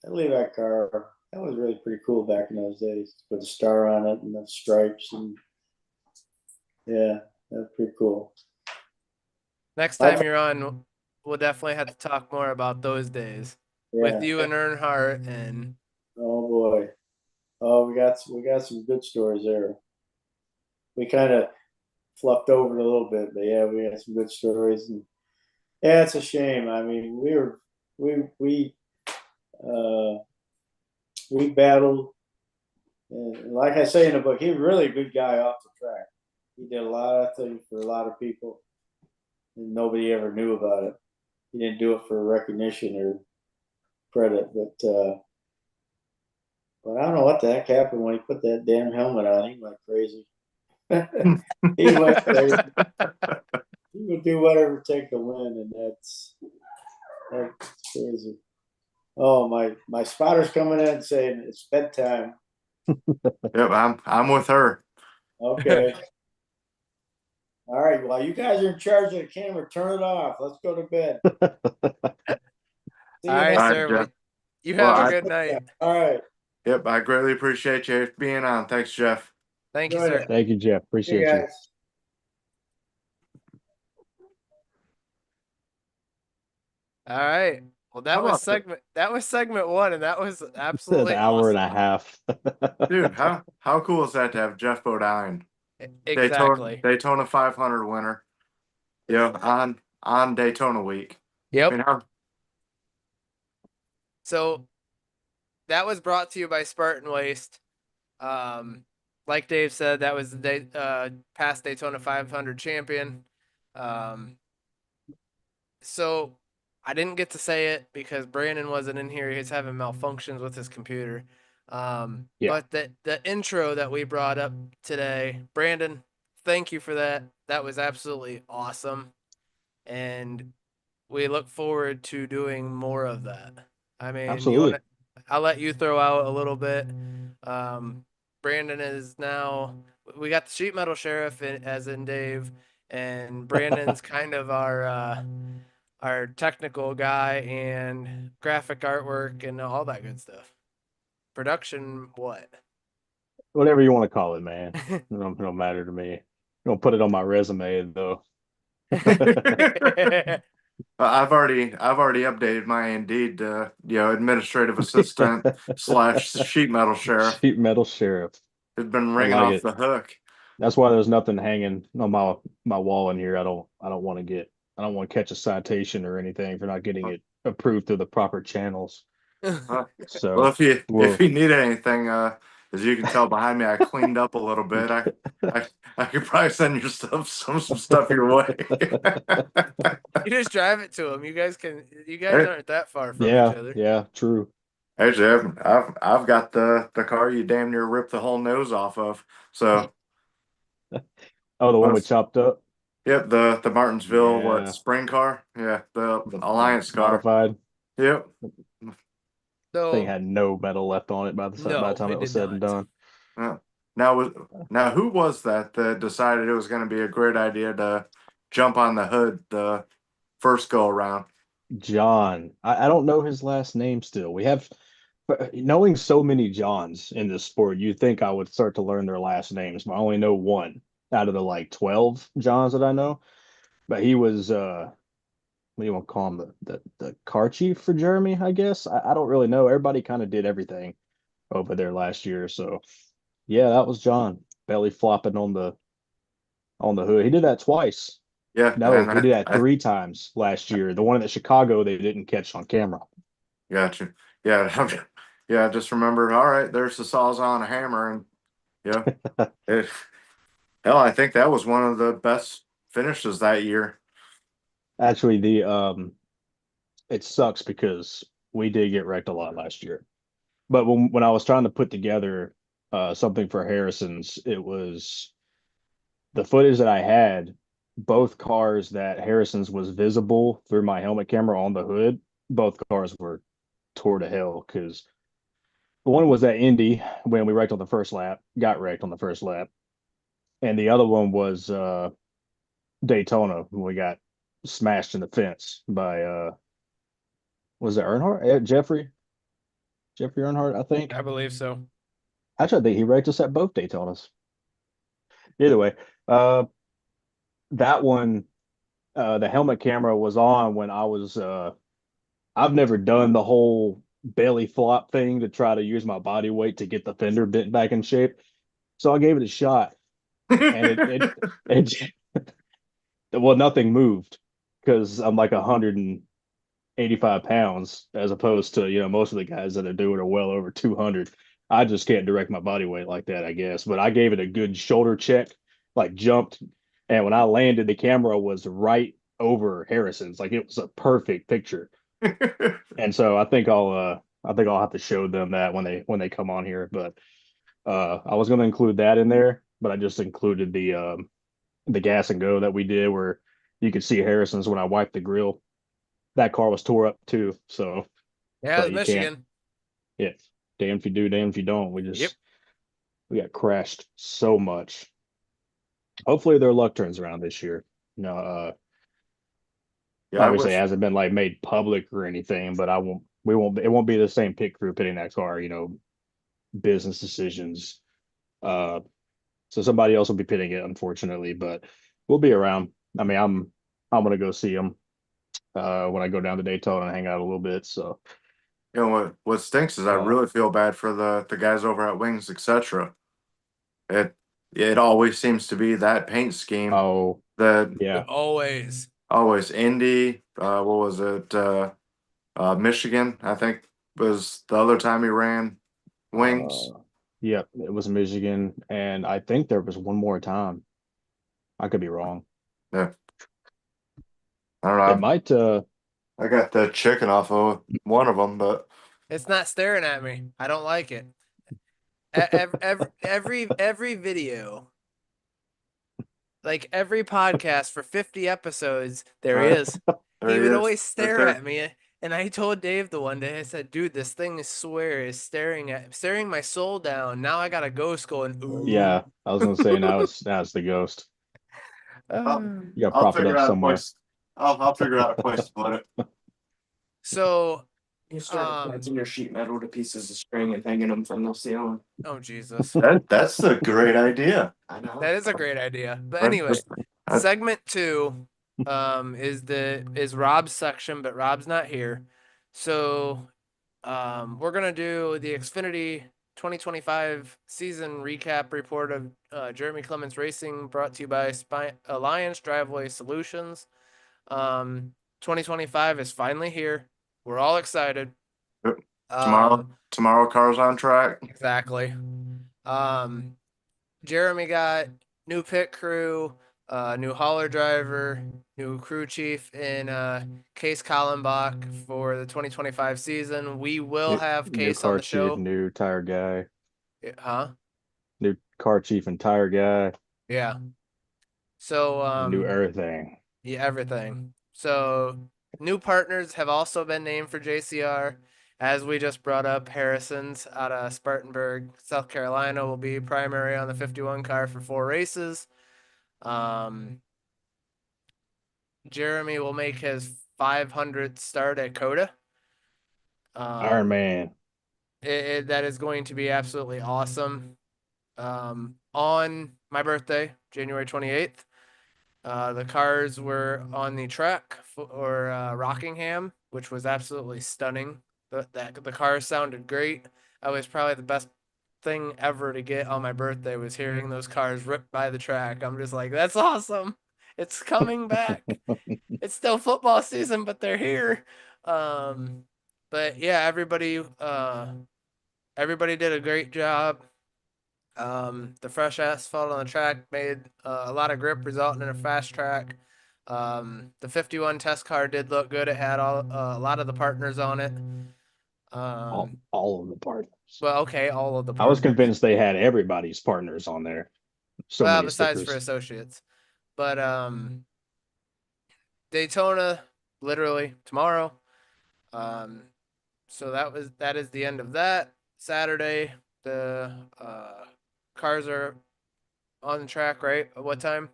Levi car. That was really pretty cool back in those days. With the star on it and the stripes, and yeah, that's pretty cool. Next time you're on, we'll definitely have to talk more about those days with Yeah. you and Earnhardt and. Oh boy. Oh, we got some good stories there. We kind of fluffed over it a little bit, but yeah, we had some good stories, and yeah, it's a shame. I mean, we battled, and like I say in the book, he's really a good guy off the track. He did a lot of things for a lot of people, and nobody ever knew about it. He didn't do it for recognition or credit, but I don't know what the heck happened when he put that damn helmet on. He went crazy. He went crazy. He would do whatever it take to win, and that's crazy. Oh, my spotter's coming in saying it's bedtime. Yep, I'm with her. Okay. All right. Well, you guys are in charge of the camera. Turn it off. Let's go to bed. See All you right, next All right, sir. Jeff. You Well, have a good night. All right. Yep, I greatly appreciate you being on. Thanks, Jeff. Thank you, Enjoy sir. it. Thank you, Jeff. See you Appreciate you. guys. All right. Well, that How was about segment one, and that was An absolutely hour and a awesome. half. dude? How cool is that to have Geoff Bodine, Exactly. Daytona 500 winner? Yeah, on Daytona week. I Yep. mean, how, So that was brought to you by Spartan Waste. Um, like Dave said, that was the past Daytona 500 champion. Um, so I didn't get to say it because Brandon wasn't in here. He's having malfunctions with his computer. Yeah, But the intro that we brought up today, Brandon, thank you for that. That was absolutely awesome. And we look forward to doing more of that. I mean, you want absolutely. to, I'll let you throw out a little bit. Um, Brandon is now, we got the sheet metal sheriff as in Dave, and Brandon's kind of our technical guy and graphic artwork and all that good stuff. Production, what? Whatever you want to call it, man. It don't matter to me. Don't put it on my resume though. I've already updated my Indeed to administrative assistant slash sheet metal sheriff. Sheet metal sheriff. It's been I ringing like off it. the hook. That's why there's nothing hanging on my wall in here. I don't want to catch a citation or anything for not getting it approved through the proper channels. Uh, well, So if we'll you need anything, as you can tell behind me, I cleaned up a little bit. I I could probably send your stuff some stuff your way. You just drive it to him. You guys Hey, aren't that far from each yeah, other. yeah, true. hey Jeff, I've got the car you damn near ripped the whole nose off of. So, Oh, the one we let's- chopped up? yep, the Martinsville Yeah, spring car, yeah, the the Alliance car, modified yep. thing So, had no metal left on it by the no, time it it was did said and not. done. Yeah. Now who was that decided it was going to be a great idea to jump on the hood the first go around? John. I don't know his last name still. But knowing so many Johns in this sport, you'd think I would start to learn their last names, but I only know one out of the like 12 Johns that I know. But he was what do you want to call him? The car chief for Jeremy, I guess. I don't really know. Everybody kind of did everything over there last year. So yeah, that was John. Belly flopping on the hood. He did that twice. Yeah, No, and he did that I 3 times last year. The one in Chicago they didn't catch on camera. got you. Yeah, yeah. Just remember. All right, there's the sawzall and a hammer, and yeah, it, hell, I think that was one of the best finishes that year. Actually, the it sucks because we did get wrecked a lot last year. But when I was trying to put together something for Harrison's, it was the footage that I had, both cars that Harrison's was visible through my helmet camera on the hood, both cars were tore to hell because one was at Indy when we wrecked on the first lap, got wrecked on the first lap, and the other one was Daytona when we got smashed in the fence by was it Earnhardt? Jeffrey Earnhardt, I think. I believe so. Actually, I think he wrecked us at both Daytonas. Either way, uh, that one, the helmet camera was on when I was. I've never done the whole belly flop thing to try to use my body weight to get the fender bent back in shape. So I gave it a shot, and it well, nothing moved because I'm like 185 pounds as opposed to, most of the guys that are doing are well over 200. I just can't direct my body weight like that, I guess. But I gave it a good shoulder check, like jumped. And when I landed, the camera was right over Harrison's. Like it was a perfect picture. And so I think I'll have to show them that when they come on here. But I was gonna include that in there, but I just included the gas and go that we did where you could see Harrison's when I wiped the grill. That car was tore up too. So, Yeah, but it's you can't. Michigan. Yeah, damn if you do, damn if you don't. Yep. We got crashed so much. Hopefully their luck turns around this year. No, Yeah, I obviously it wish. hasn't been like made public or anything, but it won't be the same pit crew pitting that car. Business decisions. Uh, so somebody else will be pitting it, unfortunately, but we'll be around. I mean, I'm gonna go see them. when I go down to Daytona and hang out a little bit. So You know what stinks is I really feel bad for the guys over at Wings, etc. It it always seems to be that paint scheme oh that yeah, Always. always Indy. What was it? Michigan, I think was the other time he ran Wings. yep, it was Michigan, and I think there was one more time. I could be wrong. Yeah, I don't It know. might I got the chicken off of one of them, but It's not staring at me. I don't like it. Every video, like every podcast for 50 episodes, there he Right. is. there He he would is, always right stare there. at me. And I told Dave the one day, I said, dude, this thing I swear is staring my soul down. Now I got a ghost going, ooh. yeah, I was gonna say now it's the ghost. You gotta I'll prop it figure up out a somewhere. place. I'll figure out a place to put it. So, You started cutting your sheet metal to pieces of string and hanging them from the ceiling. oh, Jesus. That's a great idea. I know. That is a great idea. But That- anyway, that- segment 2 is Rob's section, but Rob's not here. So we're gonna do the Xfinity 2025 season recap report of Jeremy Clements Racing, brought to you by Alliance Driveway Solutions. 2025 is finally here. We're all excited. Yep. Tomorrow cars on track. Exactly. Jeremy got new pit crew, new hauler driver, new crew chief in Case Kallenbach for the 2025 season. We will have New Case on car the chief, show. new tire guy, Huh? new car chief and tire guy, Yeah. So and new everything. yeah, everything. So new partners have also been named for JCR. As we just brought up, Harrison's out of Spartanburg, South Carolina, will be primary on the 51 car for 4 races. Jeremy will make his 500th start at Coda. Iron Man. That is going to be absolutely awesome. On my birthday, January 28th, the cars were on the track for Rockingham, which was absolutely stunning. The cars sounded great. That was probably the best thing ever to get on my birthday, was hearing those cars rip by the track. I'm just like, that's awesome. It's coming back. It's still football season, but they're here. But yeah, everybody did a great job. The fresh asphalt on the track made a lot of grip, resulting in a fast track. The 51 test car did look good. It had a lot of the partners on it. All of the partners. Well, okay, all of the I was partners. convinced they had everybody's partners on there. So Well, many besides stickers. for associates. But Daytona, literally tomorrow. So that is the end of that. Saturday, the cars are on the track, right? At what time?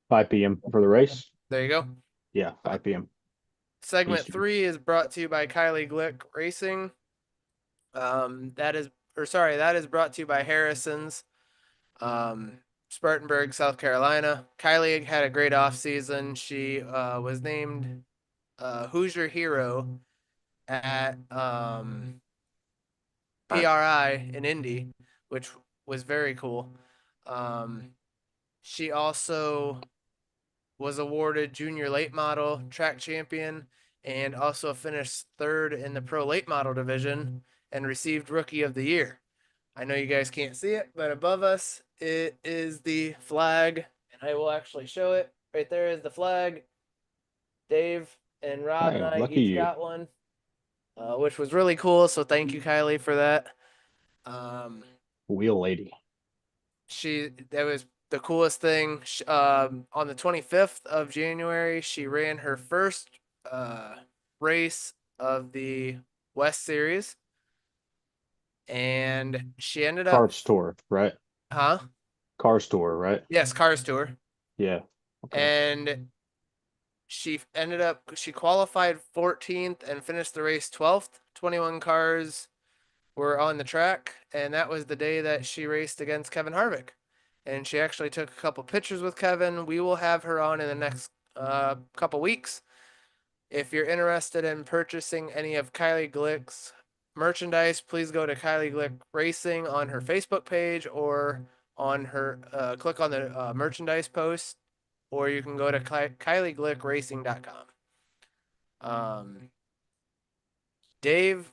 5 p.m. for the race. There you go. Yeah, 5 p.m. Segment Eastern. 3 is brought to you by Kylie Glick Racing. That is brought to you by Harrison's, Spartanburg, South Carolina. Kylie had a great off season. She was named Hoosier Hero at PRI in Indy, which was very cool. She also was awarded Junior Late Model Track Champion and also finished 3rd in the Pro Late Model division and received Rookie of the Year. I know you guys can't see it, but above us it is the flag, and I will actually show it. Right there is the flag. Dave and Rob and Hey, I lucky each you. got one, which was really cool. So thank you, Kylie, for that. Wheel lady. That was the coolest thing. On the 25th of January, she ran her first race of the West Series, and she ended up, Cars tour, right? huh? Cars tour, right? Yes, Cars Tour. Yeah. Okay. And she qualified 14th and finished the race 12th. 21 cars were on the track, and that was the day that she raced against Kevin Harvick. And she actually took a couple pictures with Kevin. We will have her on in the next couple weeks. If you're interested in purchasing any of Kylie Glick's merchandise, please go to Kylie Glick Racing on her Facebook page or on her click on the merchandise post, or you can go to KylieGlickRacing.com. Dave,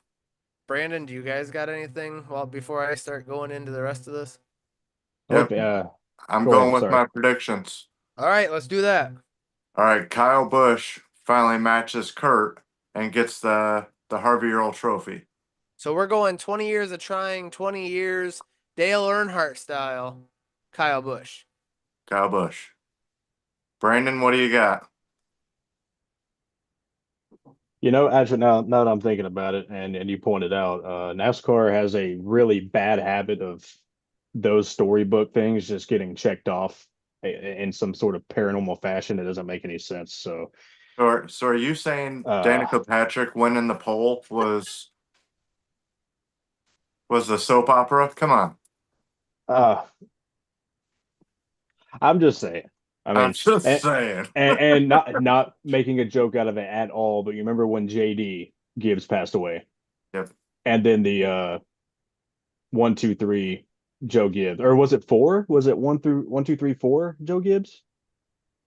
Brandon, do you guys got anything? Well, before I start going into the rest of this. Yep. Okay, I'm go going ahead, with sorry. my predictions. All right, let's do that. All right, Kyle Busch finally matches Kurt and gets the Harvey Earl Trophy. So we're going 20 years of trying, 20 years Dale Earnhardt style. Kyle Busch. Kyle Busch. Brandon, what do you got? Actually, now that I'm thinking about it, and you pointed out, NASCAR has a really bad habit of those storybook things just getting checked off in some sort of paranormal fashion that doesn't make any sense. So, So are you saying Danica Patrick winning the pole was the soap opera? Come on. I'm just saying. I mean, I'm just saying. and not making a joke out of it at all. But you remember when JD Gibbs passed away? Yep. And then the 1, 2, 3 Joe Gibbs, or was it 4? Was it 1 through 1, 2, 3, 4 Joe Gibbs?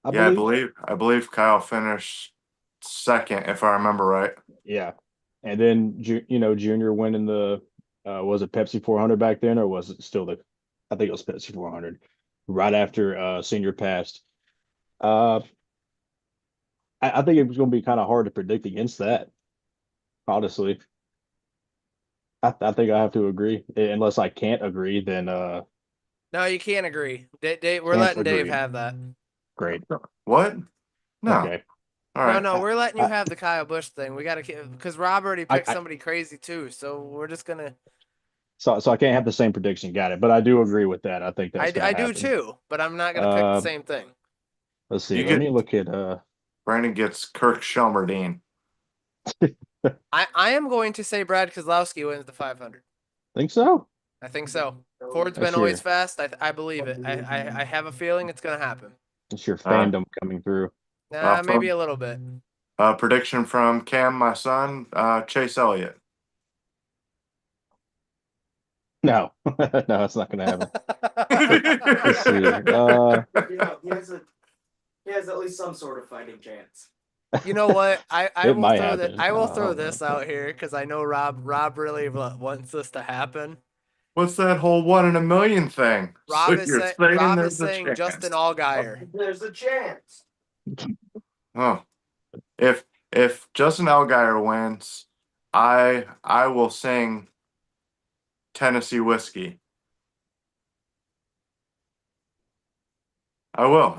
I believe Kyle finished second, if I remember right. Yeah, and then Junior winning the was it Pepsi 400 back then, or was it still I think it was Pepsi 400 right after Senior passed. I think it was going to be kind of hard to predict against that. Honestly, I think I have to agree. Unless I can't agree, then No, you can't agree. We're letting Dave have that. Great. What? No. Okay. All right. No, we're letting you have the Kyle Busch thing. We got to, because Rob already picked somebody crazy too. So we're just gonna. So I can't have the same prediction. Got it. But I do agree with that. I think that's I do happen. too, but I'm not gonna pick the same thing. Let's see. Let me look at Brandon gets Kirk Shelmerdine. I am going to say Brad Keselowski wins the 500. Think so? I think so. Ford's been always fast. I believe it. I have a feeling it's gonna happen. It's your fandom coming through. Maybe a little bit. Prediction from Cam, my son, Chase Elliott. No, no, it's not going to happen. Let's see. He has at least some sort of fighting chance. You know what? I will might throw that. happen. I will throw this out here because I know Rob really wants this to happen. What's that whole 1 in a million thing? Rob is saying Justin Allgaier. There's a chance. Oh, if Justin Allgaier wins, I will sing Tennessee Whiskey. I will.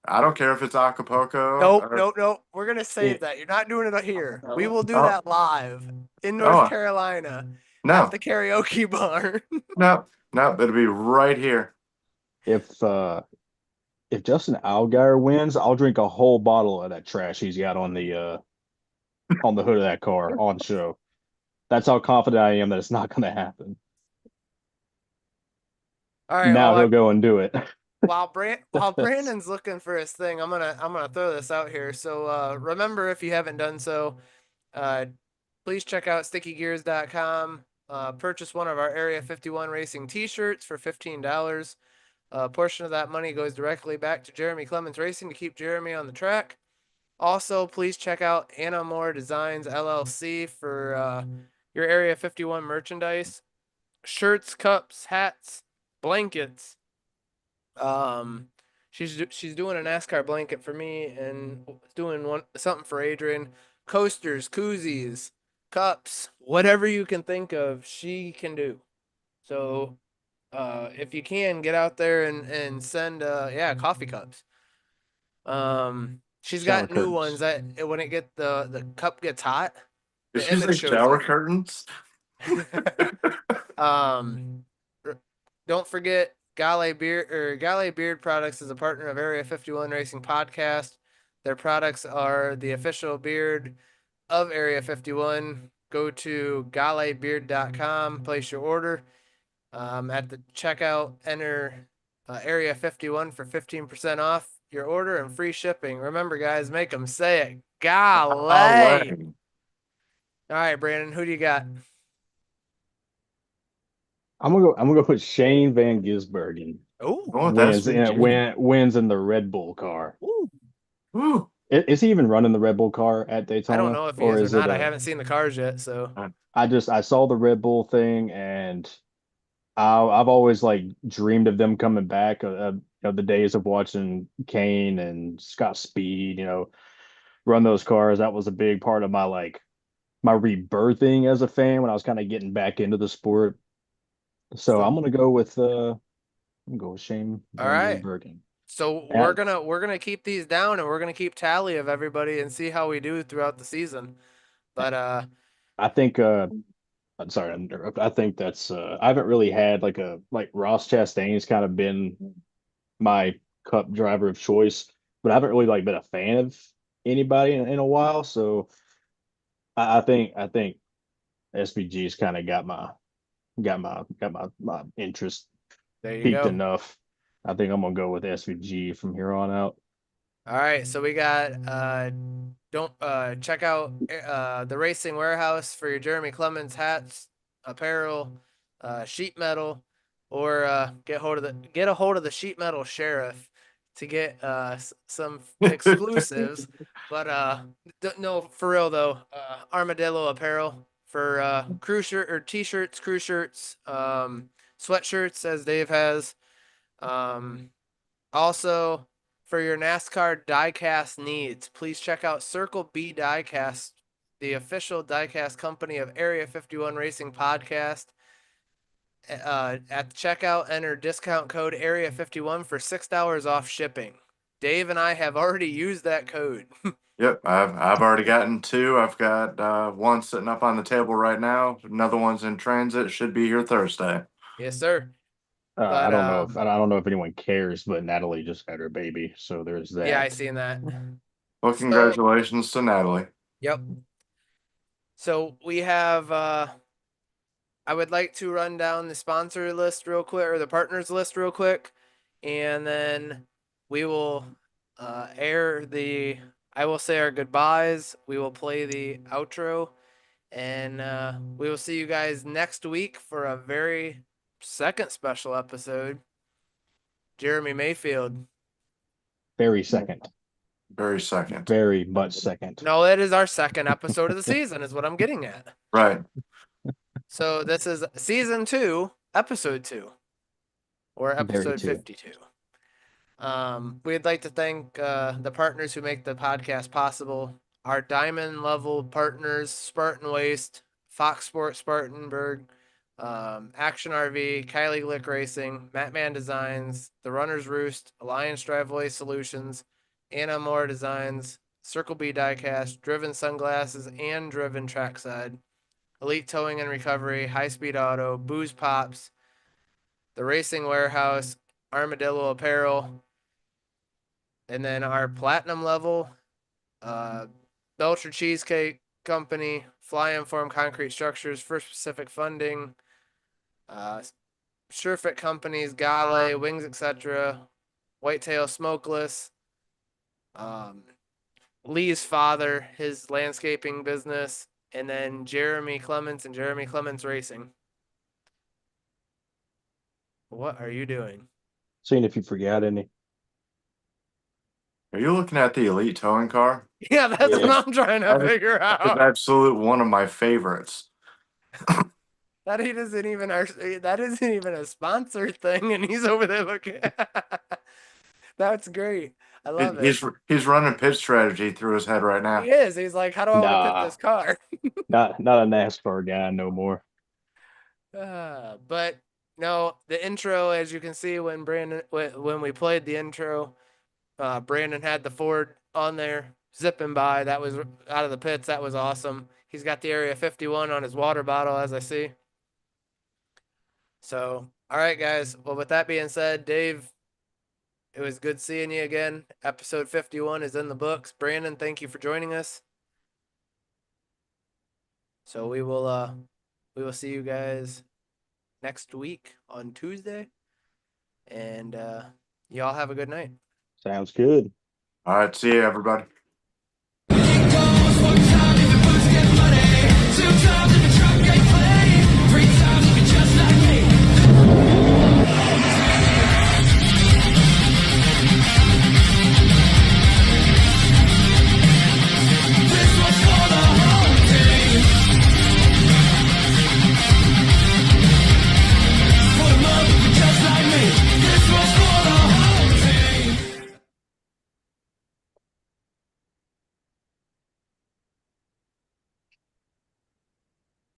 I don't care if it's Acapulco. Nope. We're gonna save that. You're not doing it here. We will do that live in North Carolina at the karaoke bar. No, it'll be right here. If Justin Allgaier wins, I'll drink a whole bottle of that trash he's got on the hood of that car on show. That's how confident I am that it's not going to happen. All right. Now he'll go and do it. While Brandon's looking for his thing, I'm gonna throw this out here. So remember, if you haven't done so, please check out stickygears.com. Purchase one of our Area 51 Racing T-shirts for $15. A portion of that money goes directly back to Jeremy Clements Racing to keep Jeremy on the track. Also, please check out Anna Moore Designs LLC for your Area 51 merchandise, shirts, cups, hats, blankets. She's doing a NASCAR blanket for me and doing something for Adrian. Coasters, koozies, cups, whatever you can think of, she can do. So, if you can get out there and send coffee cups. She's got new ones that when the cup gets hot, the image shows shower curtains. Don't forget Galley Beard Products is a partner of Area 51 Racing Podcast. Their products are the official beard of Area 51. Go to galleybeard.com, place your order. At the checkout, enter Area 51 for 15% off your order and free shipping. Remember, guys, make them say it. Golly. Golly. All right, Brandon, who do you got? I'm gonna go put Shane Van Gisbergen Oh, Going with wins SVG. wins in the Red Bull car. Woo. Is he even running the Red Bull car at I don't Daytona, know if he or is or is it not. I a? haven't seen the cars yet, so I saw the Red Bull thing, and I've always like dreamed of them coming back. The days of watching Kane and Scott Speed, run those cars. That was a big part of my rebirthing as a fan when I was kind of getting back into the sport. So I'm gonna go with Shane all Van right. Gisbergen. So And we're gonna keep these down and we're gonna keep tally of everybody and see how we do throughout the season. But I think I'm sorry to interrupt. I think that's I haven't really had like Ross Chastain's kind of been my cup driver of choice, but I haven't really like been a fan of anybody in a while. So I think SVG's kind of got my interest there you peaked go. enough. I think I'm gonna go with SVG from here on out. All right, so we got don't check out the Racing Warehouse for your Jeremy Clemens hats, apparel, sheet metal, or get a hold of the sheet metal sheriff to get some exclusives. But no, for real though, Armadillo apparel for crew shirt or t-shirts, crew shirts, sweatshirts as Dave has. Also, for your NASCAR diecast needs, please check out Circle B Diecast, the official diecast company of Area 51 Racing Podcast. At the checkout, enter discount code Area 51 for $6 off shipping. Dave and I have already used that code. Yep, I've already gotten two. I've got one sitting up on the table right now. Another one's in transit. Should be here Thursday. Yes, sir. I But don't know if I don't know if anyone cares, but Natalie just had her baby, so there's yeah, I that. seen that. Well, So, congratulations to Natalie. yep. So we have I would like to run down the sponsor list real quick or the partners list real quick, and then we will air the. I will say our goodbyes. We will play the outro, and we will see you guys next week for a very second special episode. Jeremy Mayfield. Very second, Very second. very much second. No, it is our second episode of the season, is what I'm getting at. Right. So this is season 2, episode 2, or Very episode two. 52. We'd like to thank the partners who make the podcast possible. Our diamond level partners, Spartan Waste, Fox Sport Spartanburg, Action RV, Kylie Glick Racing, Matman Designs, The Runner's Roost, Alliance Driveway Solutions, Anna Moore Designs, Circle B Diecast, Driven Sunglasses, and Driven Trackside, Elite Towing and Recovery, High Speed Auto, Booze Pops, The Racing Warehouse, Armadillo Apparel, and then our platinum level, Belcher Cheesecake Company, Fly Inform Concrete Structures, First Pacific Funding, Surefit Companies, Gale, Wings, etc., Whitetail Smokeless, Lee's father, his landscaping business, and then Jeremy Clements and Jeremy Clements Racing. What are you doing? Seeing if you forgot any. Are you looking at the Elite Towing car? Yeah, that's Yeah. what I'm trying to figure That is out. absolute one of my favorites. That isn't even a sponsor thing, and he's over there looking. That's great. I love it. He's running pitch strategy through his head right now. He is. He's like, how do I want to pit Nah, this car? not a NASCAR guy no more. But no, the intro, as you can see, when we played the intro, Brandon had the Ford on there zipping by. That was out of the pits. That was awesome. He's got the Area 51 on his water bottle, as I see. So, all right, guys. Well, with that being said, Dave, it was good seeing you again. Episode 51 is in the books. Brandon, thank you for joining us. So we will see you guys next week on Tuesday. And y'all have a good night. Sounds good. All right, see you, everybody. Two times